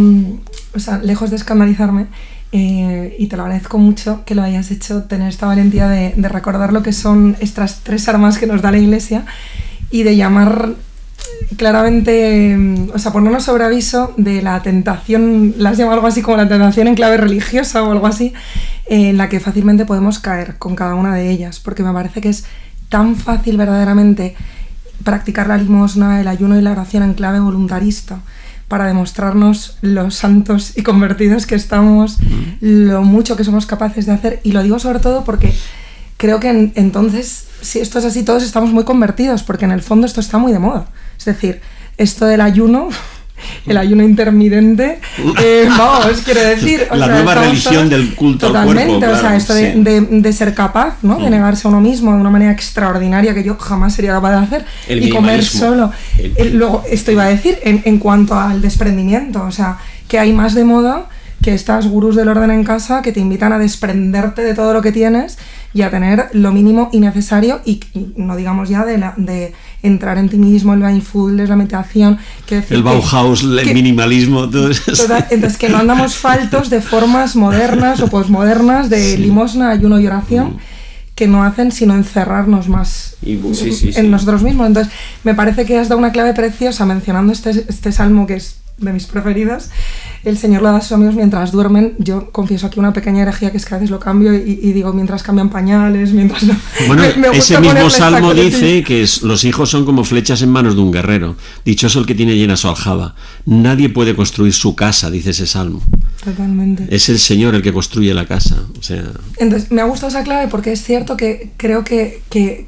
[SPEAKER 4] o sea, lejos de escandalizarme, y te lo agradezco mucho que lo hayas hecho, tener esta valentía de recordar lo que son estas 3 armas que nos da la Iglesia y de llamar claramente, o sea, ponernos sobre aviso de la tentación, las llamo algo así como la tentación en clave religiosa o algo así, en la que fácilmente podemos caer con cada una de ellas, porque me parece que es tan fácil verdaderamente practicar la limosna, el ayuno y la oración en clave voluntarista, para demostrarnos los santos y convertidos que estamos, lo mucho que somos capaces de hacer. Y lo digo sobre todo porque creo que entonces, si esto es así, todos estamos muy convertidos, porque en el fondo esto está muy de moda. Es decir, esto del ayuno, el ayuno intermitente, vamos, quiero decir...
[SPEAKER 3] La nueva religión del culto al cuerpo.
[SPEAKER 4] Totalmente, o sea, esto de ser capaz, ¿no? De negarse a uno mismo de una manera extraordinaria que yo jamás sería capaz de hacer, y comer solo. Luego, esto iba a decir, en cuanto al desprendimiento, o sea, que hay más de moda que estas gurús del orden en casa que te invitan a desprenderte de todo lo que tienes y a tener lo mínimo y necesario, y no digamos ya de entrar en ti mismo, el mindfulness, la meditación,
[SPEAKER 3] el Bauhaus, el minimalismo, todo eso.
[SPEAKER 4] Entonces, que no andamos faltos de formas modernas o posmodernas de limosna, ayuno y oración, que no hacen sino encerrarnos más en nosotros mismos. Entonces, me parece que has dado una clave preciosa mencionando este salmo que es de mis preferidos. El Señor lo da a sus amigos mientras duermen. Yo confieso aquí una pequeña herejía, que es que a veces lo cambio y digo mientras cambian pañales, mientras no.
[SPEAKER 3] Bueno, ese mismo salmo dice que los hijos son como flechas en manos de un guerrero. Dichoso el que tiene llena su aljaba. Nadie puede construir su casa, dice ese salmo.
[SPEAKER 4] Totalmente.
[SPEAKER 3] Es el Señor el que construye la casa. O sea.
[SPEAKER 4] Entonces, me ha gustado esa clave porque es cierto que creo que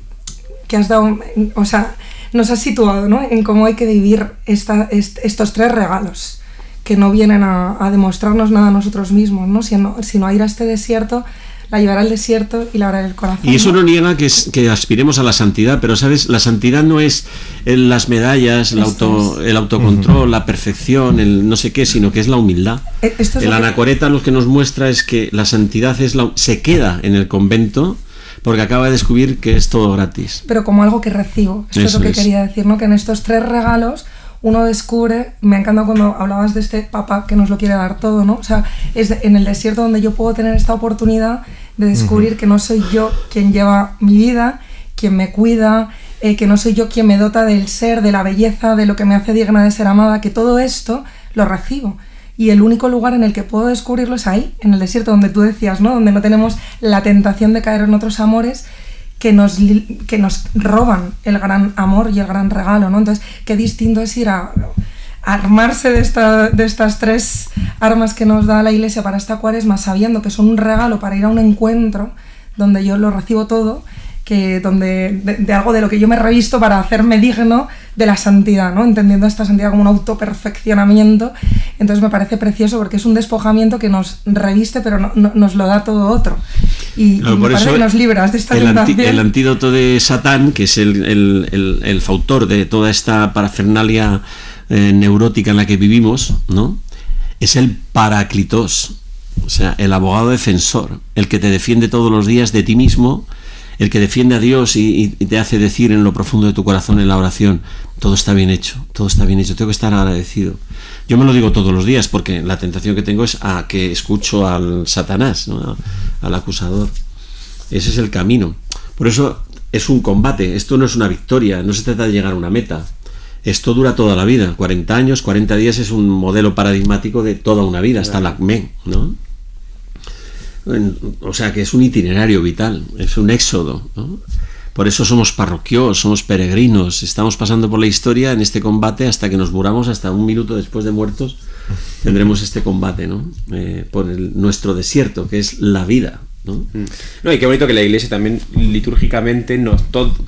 [SPEAKER 4] has dado, o sea, nos has situado, ¿no?, en cómo hay que vivir estos 3 regalos que no vienen a demostrarnos nada a nosotros mismos, ¿no?, sino a ir a este desierto, la llevar al desierto y labrar el corazón.
[SPEAKER 3] Y eso no niega que aspiremos a la santidad, pero ¿sabes? La santidad no es las medallas, el autocontrol, la perfección, el no sé qué, sino que es la humildad. El Anacoreta lo que nos muestra es que la santidad se queda en el convento, porque acaba de descubrir que es todo gratis.
[SPEAKER 4] Pero como algo que recibo. Esto es lo que quería decir, ¿no? Que en estos 3 regalos uno descubre, me ha encantado cuando hablabas de este papá que nos lo quiere dar todo, ¿no? O sea, es en el desierto donde yo puedo tener esta oportunidad de descubrir que no soy yo quien lleva mi vida, quien me cuida, que no soy yo quien me dota del ser, de la belleza, de lo que me hace digna de ser amada, que todo esto lo recibo. Y el único lugar en el que puedo descubrirlo es ahí, en el desierto, donde tú decías, ¿no?, donde no tenemos la tentación de caer en otros amores que nos roban el gran amor y el gran regalo, ¿no? Entonces, qué distinto es ir a armarse de estas 3 armas que nos da la Iglesia para esta Cuaresma, sabiendo que son un regalo para ir a un encuentro donde yo lo recibo todo, que de algo de lo que yo me revisto para hacerme digno de la santidad, ¿no? Entendiendo esta santidad como un autoperfeccionamiento. Entonces me parece precioso porque es un despojamiento que nos reviste, pero no nos lo da todo otro. Y me parece que nos libras de esta tentación.
[SPEAKER 3] El antídoto de Satán, que es el fautor de toda esta parafernalia neurótica en la que vivimos, ¿no?, es el Paráclitos, o sea, el abogado defensor, el que te defiende todos los días de ti mismo, el que defiende a Dios y te hace decir en lo profundo de tu corazón en la oración, todo está bien hecho, tengo que estar agradecido. Yo me lo digo todos los días porque la tentación que tengo es a que escucho al Satanás, ¿no?, al acusador. Ese es el camino. Por eso es un combate, esto no es una victoria, no se trata de llegar a una meta. esto dura toda la vida. 40 años, 40 días es un modelo paradigmático de toda una vida, hasta la ACME, ¿no? O sea que es un itinerario vital, es un éxodo, ¿no? Por eso somos parroquios, somos peregrinos, estamos pasando por la historia en este combate hasta que nos muramos, hasta un minuto después de muertos tendremos este combate, ¿no? Por nuestro desierto, que es la vida, ¿no?
[SPEAKER 2] No, y qué bonito que la Iglesia también litúrgicamente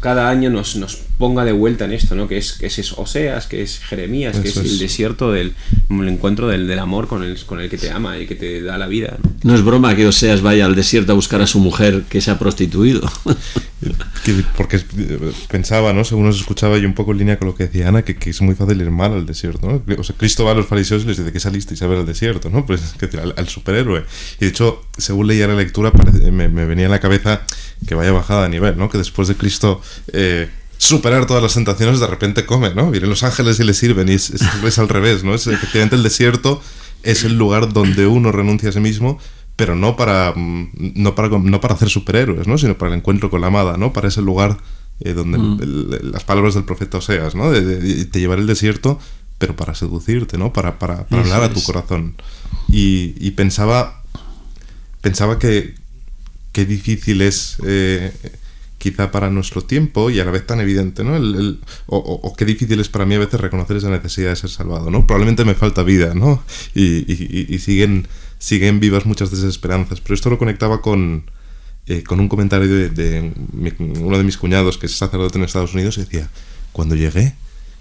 [SPEAKER 2] cada año nos ponga de vuelta en esto, ¿no? Que es Oseas, que es Jeremías, que es el desierto el encuentro del amor con el que te ama y que te da la vida, ¿no?
[SPEAKER 3] No es broma que Oseas vaya al desierto a buscar a su mujer que se ha prostituido.
[SPEAKER 1] Porque pensaba, ¿no? Según nos escuchaba yo un poco en línea con lo que decía Ana, que es muy fácil ir mal al desierto, ¿no? O sea, Cristo va a los fariseos y les dice que salisteis a ver al desierto, ¿no? Pues es decir, al superhéroe. Y de hecho, según leía la lectura, me venía a la cabeza que vaya bajada de nivel, ¿no? Que después de Cristo superar todas las tentaciones, de repente come, ¿no? Vienen los ángeles y le sirven, y es al revés, ¿no? Efectivamente el desierto es el lugar donde uno renuncia a sí mismo, pero no para hacer superhéroes, ¿no? Sino para el encuentro con la amada, ¿no? Para ese lugar donde las palabras del profeta Oseas, ¿no? De llevar el desierto, pero para seducirte, ¿no? Para hablar a tu corazón. Y pensaba que qué difícil es quizá para nuestro tiempo, y a la vez tan evidente, ¿no? O qué difícil es para mí a veces reconocer esa necesidad de ser salvado, ¿no? Probablemente me falta vida, ¿no? Y siguen vivas muchas desesperanzas, pero esto lo conectaba con un comentario de uno de mis cuñados, que es sacerdote en Estados Unidos, y decía: cuando llegué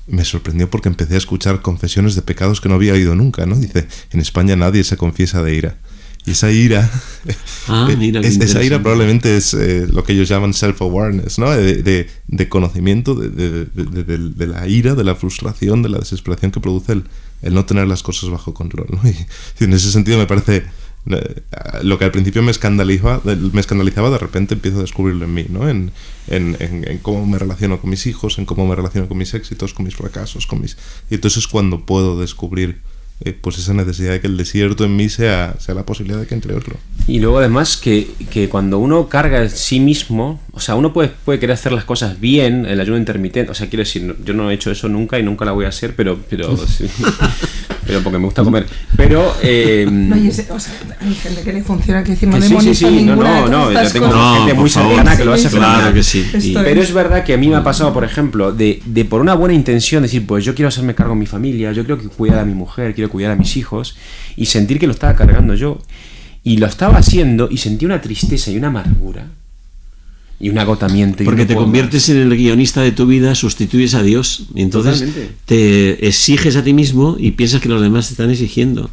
[SPEAKER 1] me sorprendió porque empecé a escuchar confesiones de pecados que no había oído nunca, ¿no? Dice: en España nadie se confiesa de ira. Y esa ira, esa ira probablemente es lo que ellos llaman self-awareness, ¿no? De conocimiento de la ira, de la frustración, de la desesperación que produce el no tener las cosas bajo control, ¿no? Y en ese sentido me parece lo que al principio me escandalizaba, de repente empiezo a descubrirlo en mí, ¿no? En cómo me relaciono con mis hijos, en cómo me relaciono con mis éxitos, con mis fracasos, y entonces es cuando puedo descubrir pues esa necesidad de que el desierto en mí sea la posibilidad de que entre otro.
[SPEAKER 2] Y luego además que cuando uno carga en sí mismo, o sea, uno puede querer hacer las cosas bien, el ayuno intermitente, o sea, quiero decir, yo no he hecho eso nunca y nunca la voy a hacer, pero sí, pero porque me gusta comer, pero
[SPEAKER 4] no, o sea, hay gente que le funciona, que decir, no
[SPEAKER 2] demoniza
[SPEAKER 4] ninguna
[SPEAKER 2] no,
[SPEAKER 4] de
[SPEAKER 2] yo tengo gente muy cercana que lo hace fenomenal.
[SPEAKER 3] Claro que sí.
[SPEAKER 2] Pero es verdad que a mí me ha pasado, por ejemplo, de por una buena intención decir, pues yo quiero hacerme cargo de mi familia, yo quiero cuidar a mi mujer, quiero cuidar a mis hijos, y sentir que lo estaba cargando yo, y lo estaba haciendo, y sentí una tristeza y una amargura y un agotamiento.
[SPEAKER 3] Porque te conviertes en el guionista de tu vida, sustituyes a Dios, y entonces totalmente te exiges a ti mismo y piensas que los demás te están exigiendo.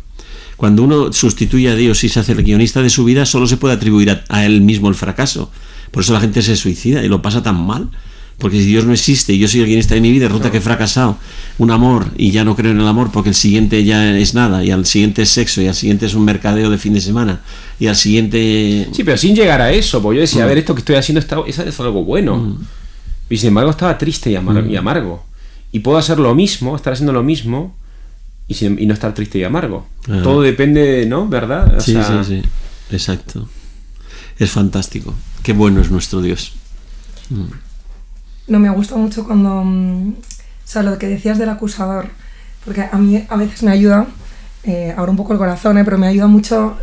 [SPEAKER 3] Cuando uno sustituye a Dios y se hace el guionista de su vida, solo se puede atribuir a él mismo el fracaso. Por eso la gente se suicida y lo pasa tan mal. Porque si Dios no existe y yo soy el guionista de mi vida, resulta que he fracasado un amor y ya no creo en el amor porque el siguiente ya es nada, y al siguiente es sexo, y al siguiente es un mercadeo de fin de semana, y al siguiente...
[SPEAKER 2] Sí, pero sin llegar a eso, porque yo decía, a ver, esto que estoy haciendo es algo bueno. Y sin embargo estaba triste y amargo. Y puedo hacer lo mismo, estar haciendo lo mismo, y no estar triste y amargo. Todo depende, ¿no? ¿Verdad?
[SPEAKER 3] Sí, exacto. Es fantástico. Qué bueno es nuestro Dios.
[SPEAKER 4] No, me gusta mucho cuando, o sea, lo que decías del acusador, porque a mí a veces me ayuda, abro un poco el corazón, pero me ayuda mucho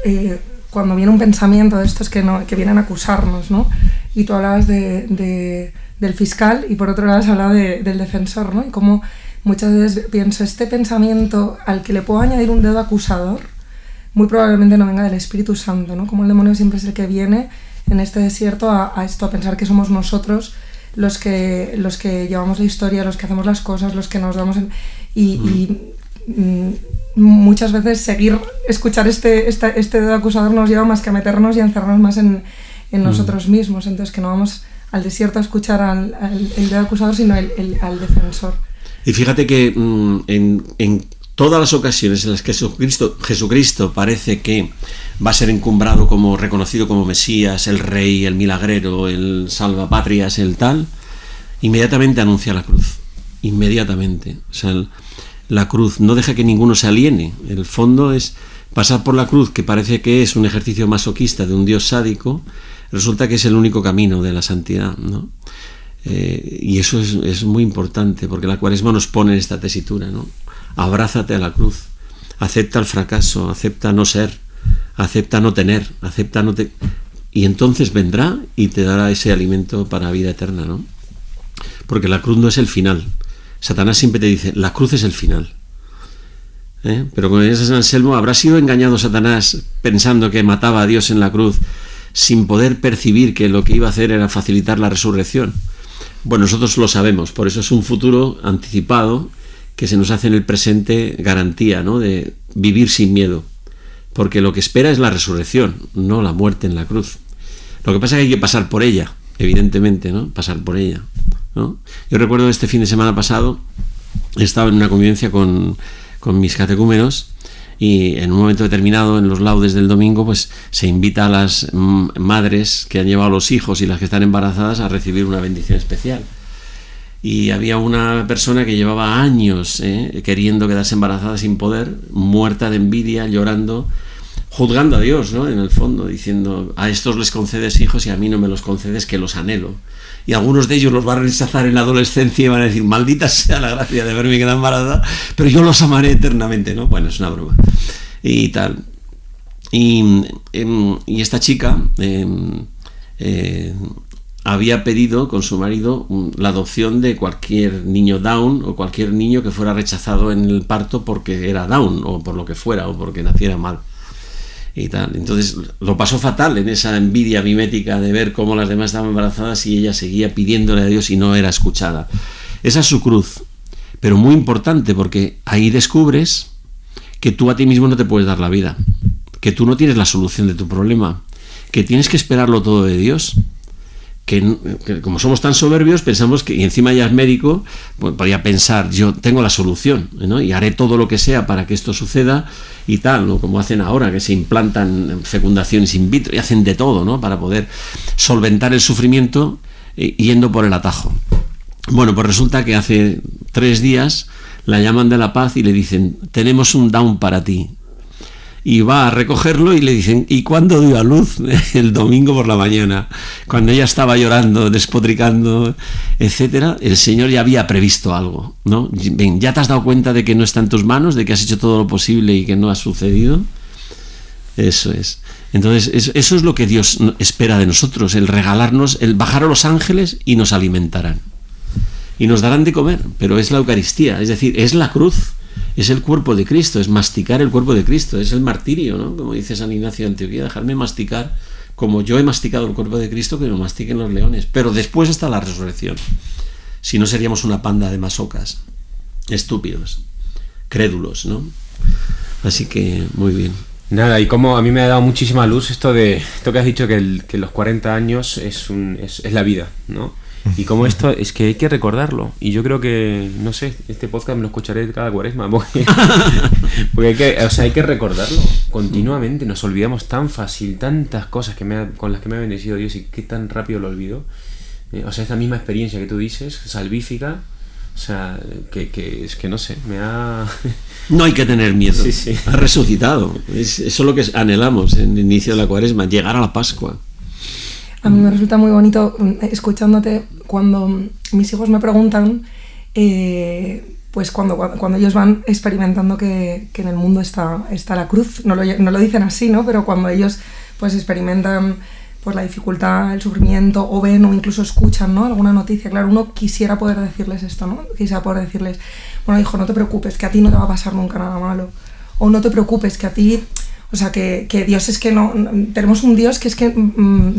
[SPEAKER 4] cuando viene un pensamiento de estos que vienen a acusarnos, ¿no? Y tú hablabas del fiscal, y por otro lado has hablado del defensor, ¿no? Y como muchas veces pienso, este pensamiento al que le puedo añadir un dedo acusador, muy probablemente no venga del Espíritu Santo, ¿no? Como el demonio siempre es el que viene en este desierto a pensar que somos nosotros los que llevamos la historia, los que hacemos las cosas, los que nos damos muchas veces escuchar este dedo acusador nos lleva más que a meternos y a encerrarnos más en nosotros mismos. Entonces que no vamos al desierto a escuchar el dedo acusador, sino al defensor.
[SPEAKER 3] Y fíjate que en todas las ocasiones en las que Jesucristo parece que va a ser encumbrado reconocido como Mesías, el Rey, el milagrero, el salvapatrias, el tal, inmediatamente anuncia la cruz. Inmediatamente. O sea, la cruz no deja que ninguno se aliene. El fondo es pasar por la cruz, que parece que es un ejercicio masoquista de un Dios sádico, resulta que es el único camino de la santidad, ¿no? Y eso es muy importante, porque la Cuaresma nos pone en esta tesitura, ¿no? Abrázate a la cruz, acepta el fracaso, acepta no ser, acepta no tener, y entonces vendrá y te dará ese alimento para vida eterna, ¿no? Porque la cruz no es el final. Satanás siempre te dice, la cruz es el final. Pero como dice San Anselmo, ¿habrá sido engañado Satanás pensando que mataba a Dios en la cruz sin poder percibir que lo que iba a hacer era facilitar la resurrección? Bueno, nosotros lo sabemos, por eso es un futuro anticipado que se nos hace en el presente garantía, ¿no? De vivir sin miedo, porque lo que espera es la resurrección, no la muerte en la cruz. Lo que pasa es que hay que pasar por ella, evidentemente, ¿no? Pasar por ella, ¿no? Yo recuerdo este fin de semana pasado, he estado en una convivencia con mis catecúmenos, y en un momento determinado, en los laudes del domingo, pues se invita a las madres que han llevado a los hijos y las que están embarazadas a recibir una bendición especial. Y había una persona que llevaba años queriendo quedarse embarazada sin poder, muerta de envidia, llorando, juzgando a Dios, ¿no? En el fondo, diciendo, a estos les concedes hijos y a mí no me los concedes, que los anhelo. Y algunos de ellos los van a rechazar en la adolescencia y van a decir, maldita sea la gracia de haberme quedado embarazada, pero yo los amaré eternamente, ¿no? Bueno, es una broma. Y tal. Y esta chica había pedido con su marido la adopción de cualquier niño Down o cualquier niño que fuera rechazado en el parto porque era Down o por lo que fuera o porque naciera mal. Y tal. Entonces lo pasó fatal en esa envidia mimética de ver cómo las demás estaban embarazadas y ella seguía pidiéndole a Dios y no era escuchada. Esa es su cruz, pero muy importante, porque ahí descubres que tú a ti mismo no te puedes dar la vida, que tú no tienes la solución de tu problema, que tienes que esperarlo todo de Dios, que como somos tan soberbios pensamos que, y encima ya es médico, pues podría pensar, yo tengo la solución, ¿no? Y haré todo lo que sea para que esto suceda y tal, ¿no? Como hacen ahora, que se implantan fecundaciones in vitro y hacen de todo, ¿no? Para poder solventar el sufrimiento yendo por el atajo. Bueno, pues resulta que hace 3 días la llaman de La Paz y le dicen, tenemos un Down para ti. Y va a recogerlo y le dicen, ¿y cuándo dio a luz? El domingo por la mañana, cuando ella estaba llorando, despotricando, etcétera. El Señor ya había previsto algo, ¿no? Ven, ¿ya te has dado cuenta de que no está en tus manos, de que has hecho todo lo posible y que no ha sucedido? Eso es. Entonces, eso es lo que Dios espera de nosotros, el regalarnos, el bajar a los ángeles y nos alimentarán. Y nos darán de comer, pero es la Eucaristía, es decir, es la cruz. Es el cuerpo de Cristo, es masticar el cuerpo de Cristo, es el martirio, ¿no? Como dice San Ignacio de Antioquía, dejarme masticar como yo he masticado el cuerpo de Cristo, que lo mastiquen los leones. Pero después está la resurrección. Si no, seríamos una panda de masocas, estúpidos, crédulos, ¿no? Así que, muy bien.
[SPEAKER 2] Nada, y como a mí me ha dado muchísima luz esto que has dicho, que los 40 años es la vida, ¿no? Y como esto es que hay que recordarlo. Y yo creo que, no sé, este podcast me lo escucharé cada Cuaresma, porque hay que recordarlo continuamente. Nos olvidamos tan fácil tantas cosas con las que me ha bendecido Dios, y que tan rápido lo olvido. Esta misma experiencia que tú dices, salvífica, que es que no sé, me ha...
[SPEAKER 3] No hay que tener miedo.
[SPEAKER 2] Sí, sí.
[SPEAKER 3] Ha resucitado. Eso es lo que anhelamos en el inicio de la Cuaresma, llegar a la Pascua.
[SPEAKER 4] A mí me resulta muy bonito escuchándote cuando mis hijos me preguntan, pues cuando ellos van experimentando que en el mundo está la cruz, no lo dicen así, ¿no? Pero cuando ellos pues experimentan pues la dificultad, el sufrimiento, o ven o incluso escuchan, ¿no? Alguna noticia, claro, uno quisiera poder decirles esto, ¿no? Quisiera poder decirles, bueno, hijo, no te preocupes, que a ti no te va a pasar nunca nada malo, o no te preocupes, que a ti... O sea, que Dios es que no... Tenemos un Dios que es que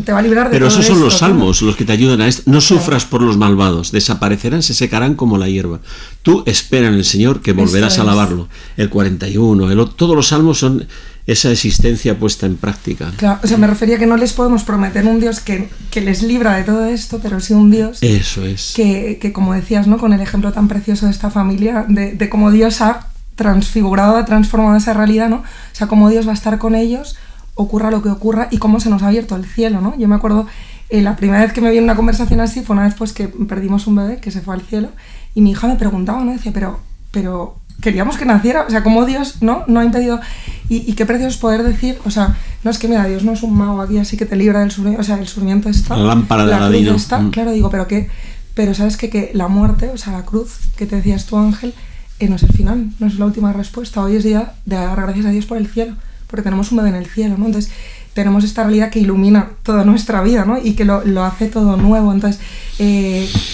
[SPEAKER 4] te va a librar de
[SPEAKER 3] Pero
[SPEAKER 4] todo
[SPEAKER 3] esos son
[SPEAKER 4] esto,
[SPEAKER 3] los salmos, ¿no? Los que te ayudan a esto. No sufras por los malvados, desaparecerán, se secarán como la hierba. Tú espera en el Señor, que volverás a alabarlo. El 41, todos los salmos son esa existencia puesta en práctica.
[SPEAKER 4] Claro, o sea, me refería que no les podemos prometer un Dios que les libra de todo esto, pero sí un Dios...
[SPEAKER 3] Eso es.
[SPEAKER 4] Que como decías, ¿no? Con el ejemplo tan precioso de esta familia, de cómo Dios ha transfigurado, ha transformado esa realidad, ¿no? O sea, cómo Dios va a estar con ellos, ocurra lo que ocurra, y cómo se nos ha abierto el cielo, ¿no? Yo me acuerdo, la primera vez que me vi en una conversación así fue una vez pues que perdimos un bebé que se fue al cielo, y mi hija me preguntaba, ¿no? Decía, pero queríamos que naciera, o sea, cómo Dios no ha impedido, y qué precioso es poder decir, o sea, no es que mira, Dios no es un mago aquí así que te libra del sufrimiento, o sea, el sufrimiento está,
[SPEAKER 3] la lámpara de
[SPEAKER 4] la cruz
[SPEAKER 3] Aladino
[SPEAKER 4] está, claro, digo, pero pero sabes que la muerte, o sea, la cruz, que te decías tú, Ángel, no es el final, no es la última respuesta. Hoy es día de dar gracias a Dios por el cielo, porque tenemos un bebé en el cielo, ¿no? Entonces tenemos esta realidad que ilumina toda nuestra vida, ¿no? Y que lo hace todo nuevo. Entonces,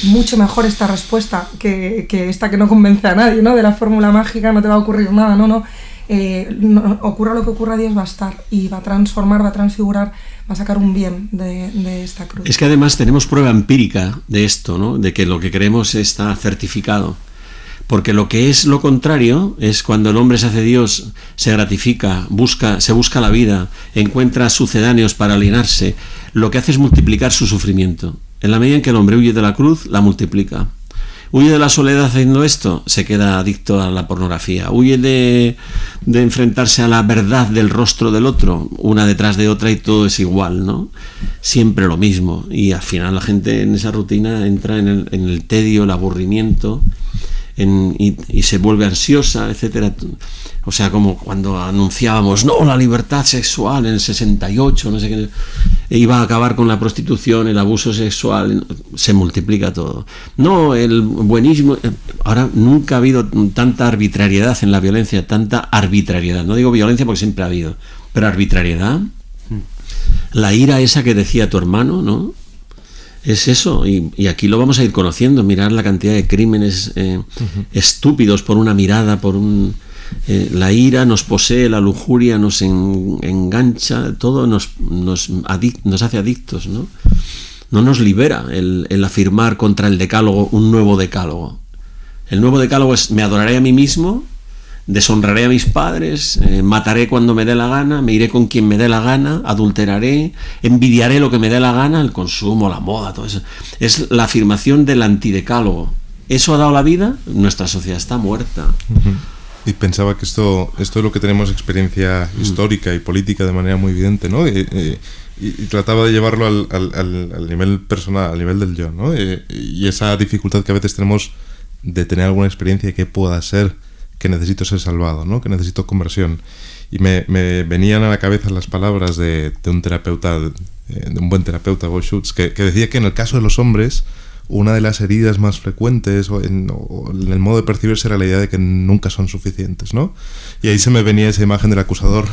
[SPEAKER 4] mucho mejor esta respuesta que esta que no convence a nadie, ¿no? De la fórmula mágica no te va a ocurrir nada, no, ocurra lo que ocurra, Dios va a estar y va a transformar, va a transfigurar, va a sacar un bien de esta cruz.
[SPEAKER 3] Es que además tenemos prueba empírica de esto, ¿no? De que lo que creemos está certificado. Porque lo que es lo contrario es cuando el hombre se hace Dios, se gratifica, se busca la vida, encuentra sucedáneos para alienarse, lo que hace es multiplicar su sufrimiento. En la medida en que el hombre huye de la cruz, la multiplica. Huye de la soledad haciendo esto, se queda adicto a la pornografía. Huye de enfrentarse a la verdad del rostro del otro, una detrás de otra y todo es igual, ¿no? Siempre lo mismo. Y al final la gente en esa rutina entra en el tedio, el aburrimiento, y se vuelve ansiosa, etcétera. O sea, como cuando anunciábamos no, la libertad sexual en el 68, no sé qué, iba a acabar con la prostitución, el abuso sexual, se multiplica todo. No, el buenismo. Ahora nunca ha habido tanta arbitrariedad en la violencia, tanta arbitrariedad. No digo violencia porque siempre ha habido, pero arbitrariedad. La ira esa que decía tu hermano, ¿no? Es eso, y aquí lo vamos a ir conociendo, mirar la cantidad de crímenes estúpidos por una mirada, la ira nos posee, la lujuria nos engancha, todo nos hace adictos, ¿no? No nos libera el afirmar contra el decálogo un nuevo decálogo. El nuevo decálogo es: me adoraré a mí mismo, deshonraré a mis padres, mataré cuando me dé la gana, me iré con quien me dé la gana, adulteraré, envidiaré lo que me dé la gana, el consumo, la moda, todo eso. Es la afirmación del antidecálogo. ¿Eso ha dado la vida? Nuestra sociedad está muerta.
[SPEAKER 1] Y pensaba que esto es lo que tenemos experiencia histórica y política de manera muy evidente, ¿no? Y trataba de llevarlo al nivel personal, al nivel del yo, ¿no? Y esa dificultad que a veces tenemos de tener alguna experiencia que pueda ser que necesito ser salvado, ¿no? Que necesito conversión. Y me venían a la cabeza las palabras de un terapeuta, de un buen terapeuta, Bob Schutz, que decía que en el caso de los hombres, una de las heridas más frecuentes o en el modo de percibirse era la idea de que nunca son suficientes, ¿no? Y ahí se me venía esa imagen del acusador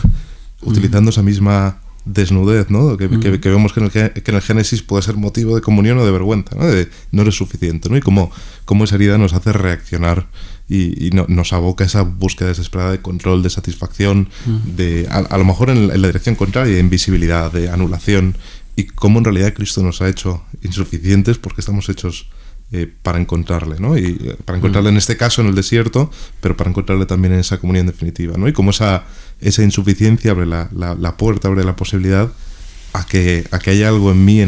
[SPEAKER 1] utilizando esa misma desnudez, ¿no? Que vemos que en el Génesis puede ser motivo de comunión o de vergüenza, ¿no? De no eres suficiente, ¿no? Y cómo esa herida nos hace reaccionar y nos aboca a esa búsqueda desesperada de control, de satisfacción, de a lo mejor en la dirección contraria, de invisibilidad, de anulación, y cómo en realidad Cristo nos ha hecho insuficientes porque estamos hechos para encontrarle, ¿no? Y para encontrarle en este caso en el desierto, pero para encontrarle también en esa comunión definitiva, ¿no? Y cómo esa insuficiencia abre la puerta, abre la posibilidad a que haya algo en mí,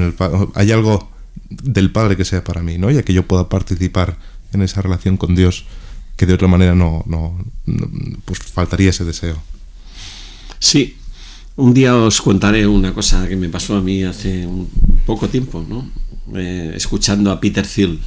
[SPEAKER 1] hay algo del Padre que sea para mí, ¿no? Y a que yo pueda participar en esa relación con Dios, que de otra manera no pues faltaría ese deseo.
[SPEAKER 3] Sí. Un día os contaré una cosa que me pasó a mí hace un poco tiempo, ¿no? Escuchando a Peter Thiel,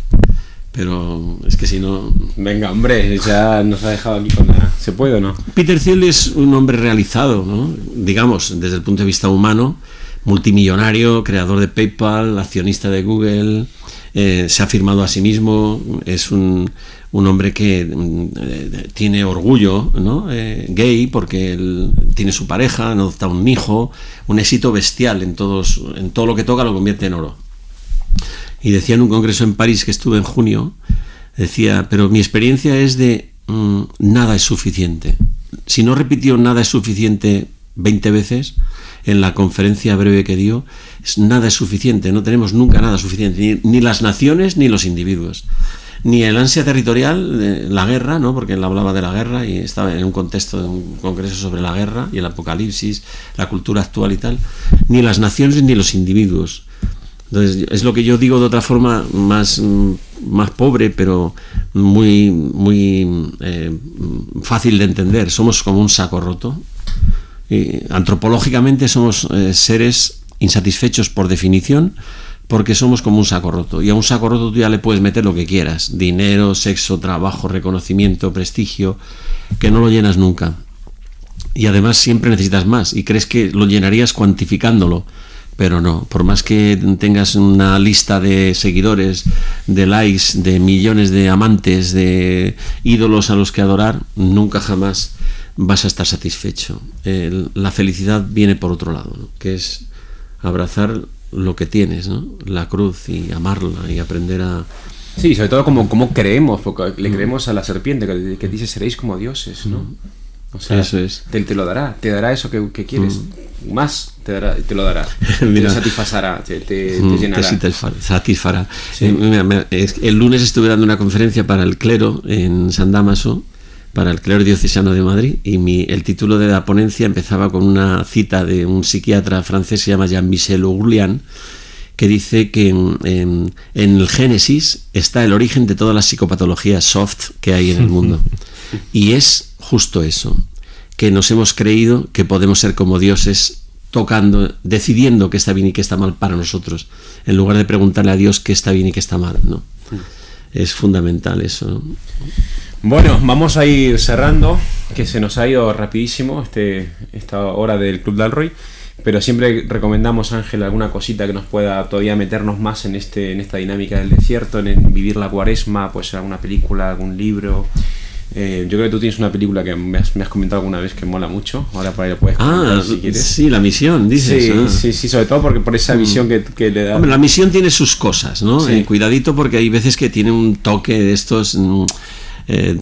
[SPEAKER 3] pero es que si no...
[SPEAKER 2] Venga, hombre, ya nos ha dejado aquí con la... ¿Se puede o no?
[SPEAKER 3] Peter Thiel es un hombre realizado, ¿no? Digamos, desde el punto de vista humano, multimillonario, creador de PayPal, accionista de Google, se ha firmado a sí mismo, es un hombre que tiene orgullo, ¿no? Gay, porque él tiene su pareja, adopta un hijo, un éxito bestial en todo lo que toca lo convierte en oro. Y decía en un congreso en París que estuve en junio, decía, pero mi experiencia es de nada es suficiente. Si no repitió nada es suficiente 20 veces en la conferencia breve que dio, nada es suficiente, no tenemos nunca nada suficiente, ni las naciones ni los individuos. Ni el ansia territorial, la guerra, ¿no? Porque él hablaba de la guerra y estaba en un contexto de un congreso sobre la guerra y el apocalipsis, la cultura actual y tal, ni las naciones ni los individuos. Entonces, es lo que yo digo de otra forma más pobre, pero muy fácil de entender. Somos como un saco roto. Antropológicamente somos seres insatisfechos por definición, porque somos como un saco roto, y a un saco roto tú ya le puedes meter lo que quieras, dinero, sexo, trabajo, reconocimiento, prestigio, que no lo llenas nunca, y además siempre necesitas más, y crees que lo llenarías cuantificándolo, pero no, por más que tengas una lista de seguidores, de likes, de millones de amantes, de ídolos a los que adorar, nunca jamás vas a estar satisfecho. La felicidad viene por otro lado, ¿no? Que es abrazar lo que tienes, ¿no? La cruz, y amarla y aprender a...
[SPEAKER 2] Sí, sobre todo como creemos, porque le creemos a la serpiente que dice seréis como dioses, ¿no? O sea,
[SPEAKER 3] eso es.
[SPEAKER 2] Te lo dará, te dará eso que quieres, más te lo dará,
[SPEAKER 3] Mira,
[SPEAKER 2] te satisfará, te llenará.
[SPEAKER 3] Te satisfará.
[SPEAKER 2] Sí.
[SPEAKER 3] El lunes estuve dando una conferencia para el clero en San Dámaso, para el clero diocesano de Madrid, y el título de la ponencia empezaba con una cita de un psiquiatra francés que se llama Jean-Michel Augoulian, que dice que en el Génesis está el origen de todas las psicopatologías soft que hay en el mundo. Y es justo eso, que nos hemos creído que podemos ser como dioses, tocando, decidiendo qué está bien y qué está mal para nosotros, en lugar de preguntarle a Dios qué está bien y qué está mal, ¿no? Es fundamental eso, ¿no?
[SPEAKER 2] Bueno, vamos a ir cerrando, que se nos ha ido rapidísimo esta hora del Club Dalroy, pero siempre recomendamos, Ángel, alguna cosita que nos pueda todavía meternos más en esta dinámica del desierto, en vivir la cuaresma, pues alguna película, algún libro. Yo creo que tú tienes una película que me has comentado alguna vez que mola mucho. Ahora por ahí lo puedes comentar si quieres.
[SPEAKER 3] Sí, La Misión, dices.
[SPEAKER 2] Sí, sobre todo porque por esa visión que le da.
[SPEAKER 3] Hombre, La Misión tiene sus cosas, ¿no?
[SPEAKER 2] Sí.
[SPEAKER 3] Cuidadito, porque hay veces que tiene un toque de estos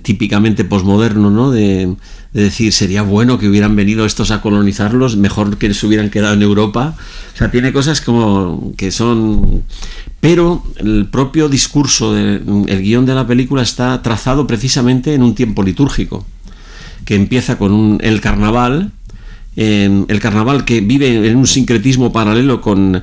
[SPEAKER 3] típicamente posmoderno, ¿no? De decir, sería bueno que hubieran venido estos a colonizarlos, mejor que se hubieran quedado en Europa. O sea, tiene cosas como que son... Pero el propio discurso, el guión de la película está trazado precisamente en un tiempo litúrgico, que empieza con el carnaval que vive en un sincretismo paralelo con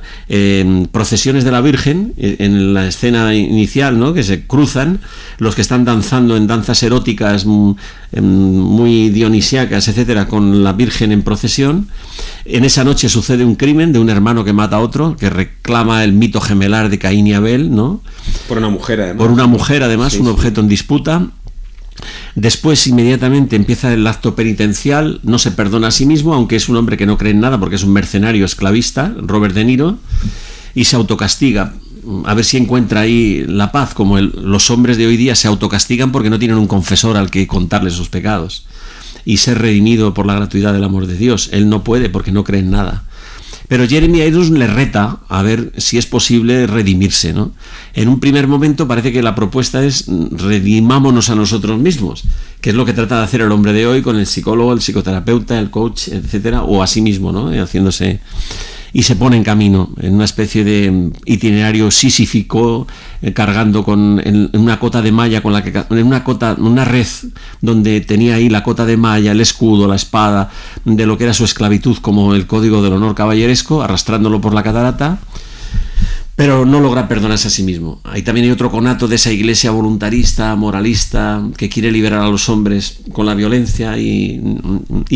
[SPEAKER 3] procesiones de la Virgen en la escena inicial, ¿no? Que se cruzan los que están danzando en danzas eróticas muy dionisíacas, etcétera, con la Virgen en procesión. En esa noche sucede un crimen de un hermano que mata a otro, que reclama el mito gemelar de Caín y Abel, ¿no?
[SPEAKER 2] Por una mujer, además.
[SPEAKER 3] Sí, un objeto en disputa. Después, inmediatamente, empieza el acto penitencial. No se perdona a sí mismo, aunque es un hombre que no cree en nada porque es un mercenario esclavista, Robert De Niro, y se autocastiga a ver si encuentra ahí la paz, como los hombres de hoy día se autocastigan porque no tienen un confesor al que contarles sus pecados y ser redimido por la gratuidad del amor de Dios. Él no puede porque no cree en nada. Pero Jeremy Irons le reta a ver si es posible redimirse, ¿no? En un primer momento parece que la propuesta es redimámonos a nosotros mismos, que es lo que trata de hacer el hombre de hoy con el psicólogo, el psicoterapeuta, el coach, etcétera, o a sí mismo, ¿no? Haciéndose... Y se pone en camino, en una especie de itinerario sísífico, cargando en una cota de malla, una red donde tenía ahí la cota de malla, el escudo, la espada, de lo que era su esclavitud como el código del honor caballeresco, arrastrándolo por la catarata, pero no logra perdonarse a sí mismo. Ahí también hay otro conato de esa iglesia voluntarista, moralista, que quiere liberar a los hombres con la violencia, y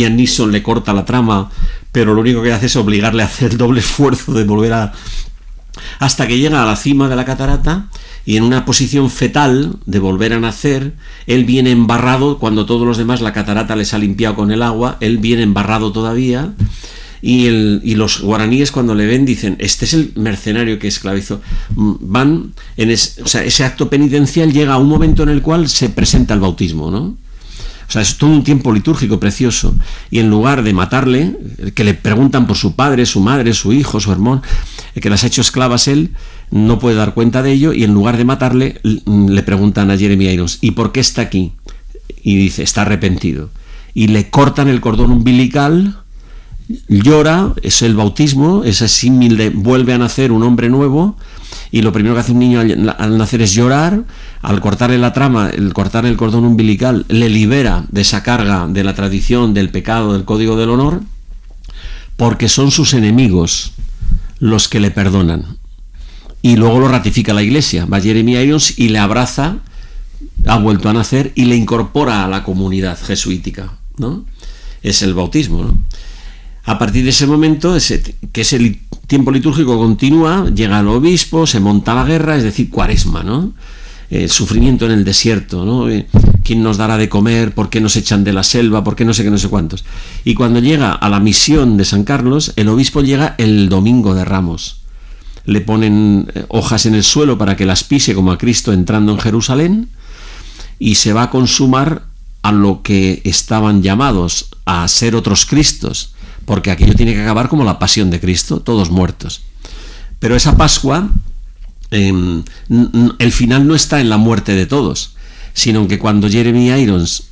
[SPEAKER 3] a Neeson le corta la trama, pero lo único que hace es obligarle a hacer el doble esfuerzo de volver hasta que llega a la cima de la catarata, y en una posición fetal de volver a nacer, él viene embarrado, cuando todos los demás la catarata les ha limpiado con el agua, él viene embarrado todavía. Y los guaraníes, cuando le ven, dicen, este es el mercenario que esclavizó. Ese acto penitencial llega a un momento en el cual se presenta el bautismo, ¿no? O sea, es todo un tiempo litúrgico precioso. Y en lugar de matarle, que le preguntan por su padre, su madre, su hijo, su hermano, que las ha hecho esclavas él, no puede dar cuenta de ello, y en lugar de matarle, le preguntan a Jeremy Irons, ¿y por qué está aquí? Y dice, está arrepentido. Y le cortan el cordón umbilical, llora, es el bautismo, ese símil de vuelve a nacer un hombre nuevo, y lo primero que hace un niño al nacer es llorar. Al cortarle la trama, el cortarle el cordón umbilical, le libera de esa carga de la tradición, del pecado, del código del honor, porque son sus enemigos los que le perdonan. Y luego lo ratifica la iglesia. Va Jeremy Irons y le abraza, ha vuelto a nacer, y le incorpora a la comunidad jesuítica, ¿no? Es el bautismo, ¿no? A partir de ese momento, que ese tiempo litúrgico continúa, llega el obispo, se monta la guerra, es decir, cuaresma, ¿no? sufrimiento en el desierto, ¿no? ¿Quién nos dará de comer? ¿Por qué nos echan de la selva? ¿Por qué no sé qué, no sé cuántos? Y cuando llega a la misión de San Carlos, el obispo llega el domingo de Ramos. Le ponen hojas en el suelo para que las pise como a Cristo entrando en Jerusalén, y se va a consumar a lo que estaban llamados a ser otros Cristos, porque aquello tiene que acabar como la pasión de Cristo, todos muertos. Pero esa Pascua, el final no está en la muerte de todos, sino que cuando Jeremy Irons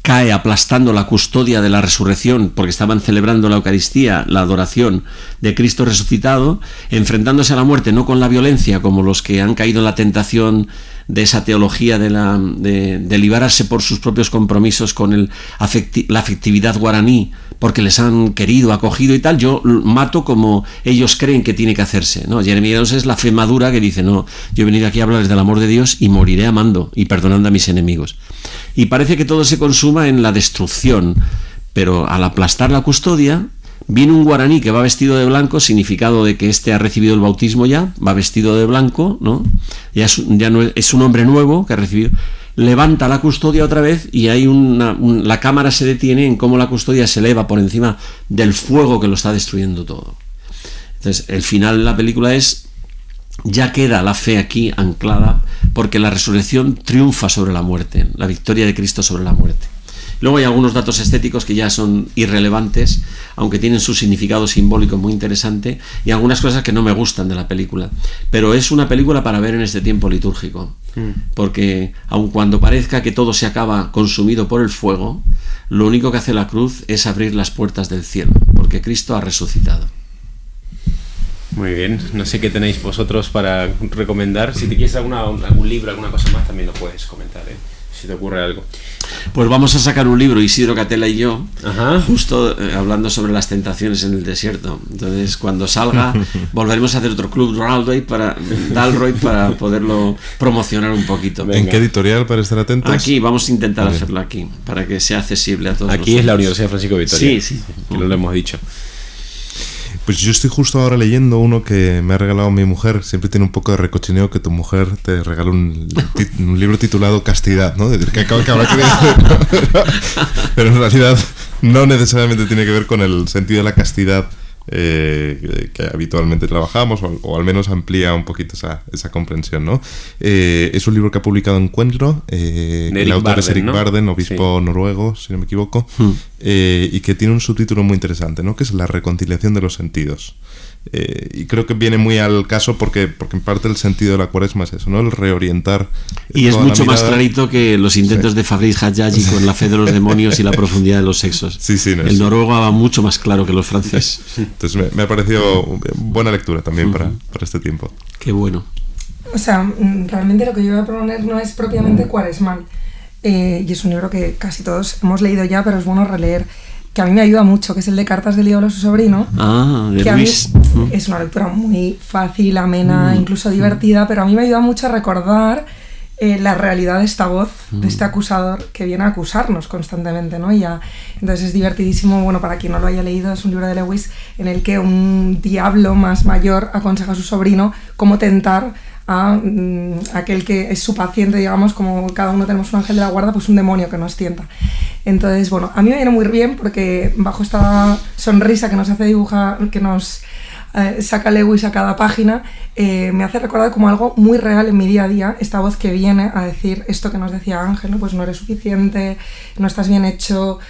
[SPEAKER 3] cae aplastando la custodia de la resurrección, porque estaban celebrando la Eucaristía, la adoración de Cristo resucitado, enfrentándose a la muerte no con la violencia como los que han caído en la tentación de esa teología de liberarse por sus propios compromisos con la afectividad guaraní, porque les han querido, acogido y tal. Yo mato como ellos creen que tiene que hacerse, ¿no? Jeremy Irons es la fe madura que dice, no, yo he venido aquí a hablarles del amor de Dios y moriré amando y perdonando a mis enemigos. Y parece que todo se consuma en la destrucción, pero al aplastar la custodia viene un guaraní que va vestido de blanco, significado de que éste ha recibido el bautismo ya, va vestido de blanco, ¿no? Ya no es un hombre nuevo que ha recibido, levanta la custodia otra vez y hay la cámara se detiene en cómo la custodia se eleva por encima del fuego que lo está destruyendo todo. Entonces el final de la película es, ya queda la fe aquí anclada, porque la resurrección triunfa sobre la muerte, la victoria de Cristo sobre la muerte. Luego hay algunos datos estéticos que ya son irrelevantes, aunque tienen su significado simbólico muy interesante, y algunas cosas que no me gustan de la película. Pero es una película para ver en este tiempo litúrgico, porque aun cuando parezca que todo se acaba consumido por el fuego, lo único que hace la cruz es abrir las puertas del cielo, porque Cristo ha resucitado.
[SPEAKER 2] Muy bien, no sé qué tenéis vosotros para recomendar. Si te quieres algún libro, alguna cosa más, también lo puedes comentar, si te ocurre algo.
[SPEAKER 3] Pues vamos a sacar un libro, Isidro Catela y yo,
[SPEAKER 2] Ajá.
[SPEAKER 3] justo hablando sobre las tentaciones en el desierto. Entonces, cuando salga, volveremos a hacer otro club Dalroy para poderlo promocionar un poquito.
[SPEAKER 1] ¿En qué editorial, para estar atentos?
[SPEAKER 3] Aquí, vamos a intentar hacerlo aquí, para que sea accesible a todos.
[SPEAKER 2] Aquí es la Universidad Francisco de Vitoria.
[SPEAKER 3] Sí.
[SPEAKER 2] Que lo hemos dicho.
[SPEAKER 1] Pues yo estoy justo ahora leyendo uno que me ha regalado mi mujer. Siempre tiene un poco de recochineo que tu mujer te regala un libro titulado Castidad, ¿no? Decir, que habrá que pero en realidad no necesariamente tiene que ver con el sentido de la castidad que habitualmente trabajamos, o al menos amplía un poquito esa comprensión, ¿no? Es un libro que ha publicado Encuentro, el autor es Eric Barden, obispo noruego, si no me equivoco, y que tiene un subtítulo muy interesante, ¿no? Que es La reconciliación de los sentidos. Y creo que viene muy al caso porque en parte el sentido de la Cuaresma es eso, ¿no? El reorientar.
[SPEAKER 3] Y es mucho más clarito que los intentos de Fabrice Hadjaji con la fe de los demonios y la profundidad de los sexos. El noruego va mucho más claro que los franceses.
[SPEAKER 1] Entonces me ha parecido buena lectura también para este tiempo.
[SPEAKER 3] Qué bueno.
[SPEAKER 4] O sea, realmente lo que yo voy a proponer no es propiamente cuaresmal. Y es un libro que casi todos hemos leído ya, pero es bueno releer, que a mí me ayuda mucho, que es el de Cartas del Ídolo a su sobrino.
[SPEAKER 3] De Luis.
[SPEAKER 4] Es una lectura muy fácil, amena, incluso divertida, pero a mí me ayuda mucho a recordar la realidad de esta voz, de este acusador que viene a acusarnos constantemente, ¿no? Entonces es divertidísimo. Bueno, para quien no lo haya leído, es un libro de Lewis en el que un diablo más mayor aconseja a su sobrino cómo tentar a aquel que es su paciente, digamos, como cada uno tenemos un ángel de la guarda, pues un demonio que nos tienta. Entonces, bueno, a mí me viene muy bien porque bajo esta sonrisa que nos hace dibujar, que nos saca Lewis a cada página, me hace recordar como algo muy real en mi día a día, esta voz que viene a decir esto que nos decía Ángel, ¿no? Pues no eres suficiente, no estás bien hecho,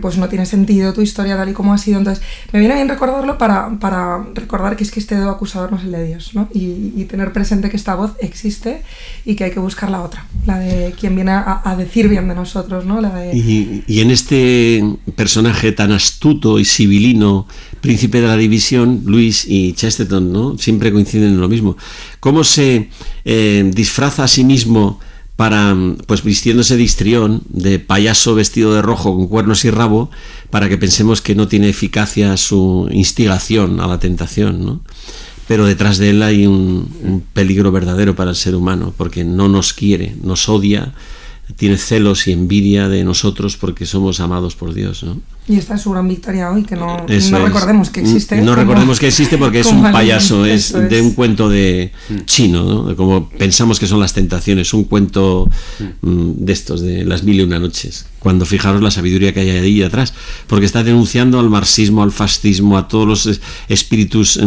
[SPEAKER 4] pues no tiene sentido tu historia tal y como ha sido. Entonces me viene bien recordarlo para recordar que es que este dedo acusador no es el de Dios, ¿no? Y tener presente que esta voz existe y que hay que buscar la otra, la de quien viene a decir bien de nosotros, ¿no?
[SPEAKER 3] Y en este personaje tan astuto y sibilino, príncipe de la división, Luis y Chesterton, ¿no? Siempre coinciden en lo mismo. ¿Cómo se disfraza a sí mismo para, pues vistiéndose de histrión, de payaso vestido de rojo con cuernos y rabo, para que pensemos que no tiene eficacia su instigación a la tentación, ¿no? Pero detrás de él hay un peligro verdadero para el ser humano, porque no nos quiere, nos odia, tiene celos y envidia de nosotros porque somos amados por Dios, ¿no?
[SPEAKER 4] Y esta es su gran victoria hoy, que no
[SPEAKER 3] Eso
[SPEAKER 4] recordemos que existe.
[SPEAKER 3] No recordemos que existe porque es un payaso, es de un cuento de chino, ¿no? Como pensamos que son las tentaciones, un cuento de estos, de las 1001 noches. Cuando fijaros la sabiduría que hay ahí atrás, porque está denunciando al marxismo, al fascismo, a todos los espíritus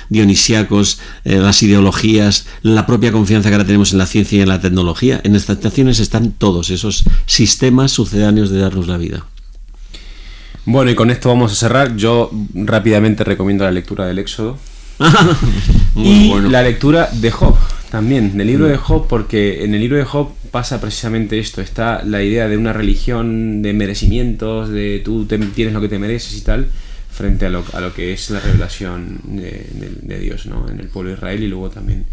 [SPEAKER 3] dionisíacos, las ideologías, la propia confianza que ahora tenemos en la ciencia y en la tecnología. En las tentaciones están todos esos sistemas sucedáneos de darnos la vida.
[SPEAKER 2] Bueno, y con esto vamos a cerrar. Yo rápidamente recomiendo la lectura del Éxodo y la lectura de Job también, del libro de Job, porque en el libro de Job pasa precisamente esto. Está la idea de una religión de merecimientos, de tú tienes lo que te mereces y tal, frente a lo que es la revelación de Dios, ¿no? En el pueblo de Israel, y luego también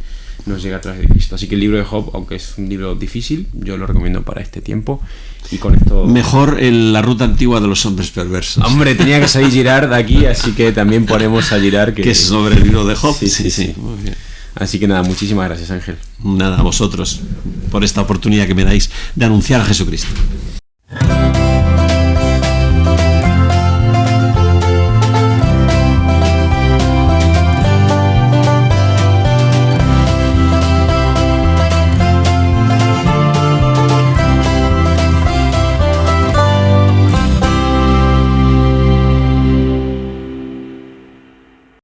[SPEAKER 2] nos llega a través de Cristo. Así que el libro de Job, aunque es un libro difícil, yo lo recomiendo para este tiempo. Y con esto...
[SPEAKER 3] Mejor la ruta antigua de los hombres perversos.
[SPEAKER 2] Hombre, tenía que salir Girard de aquí, así que también ponemos a Girard,
[SPEAKER 3] que es sobre el libro de Job.
[SPEAKER 2] Sí. Muy bien. Así que nada, muchísimas gracias, Ángel.
[SPEAKER 3] Nada, a vosotros por esta oportunidad que me dais de anunciar a Jesucristo.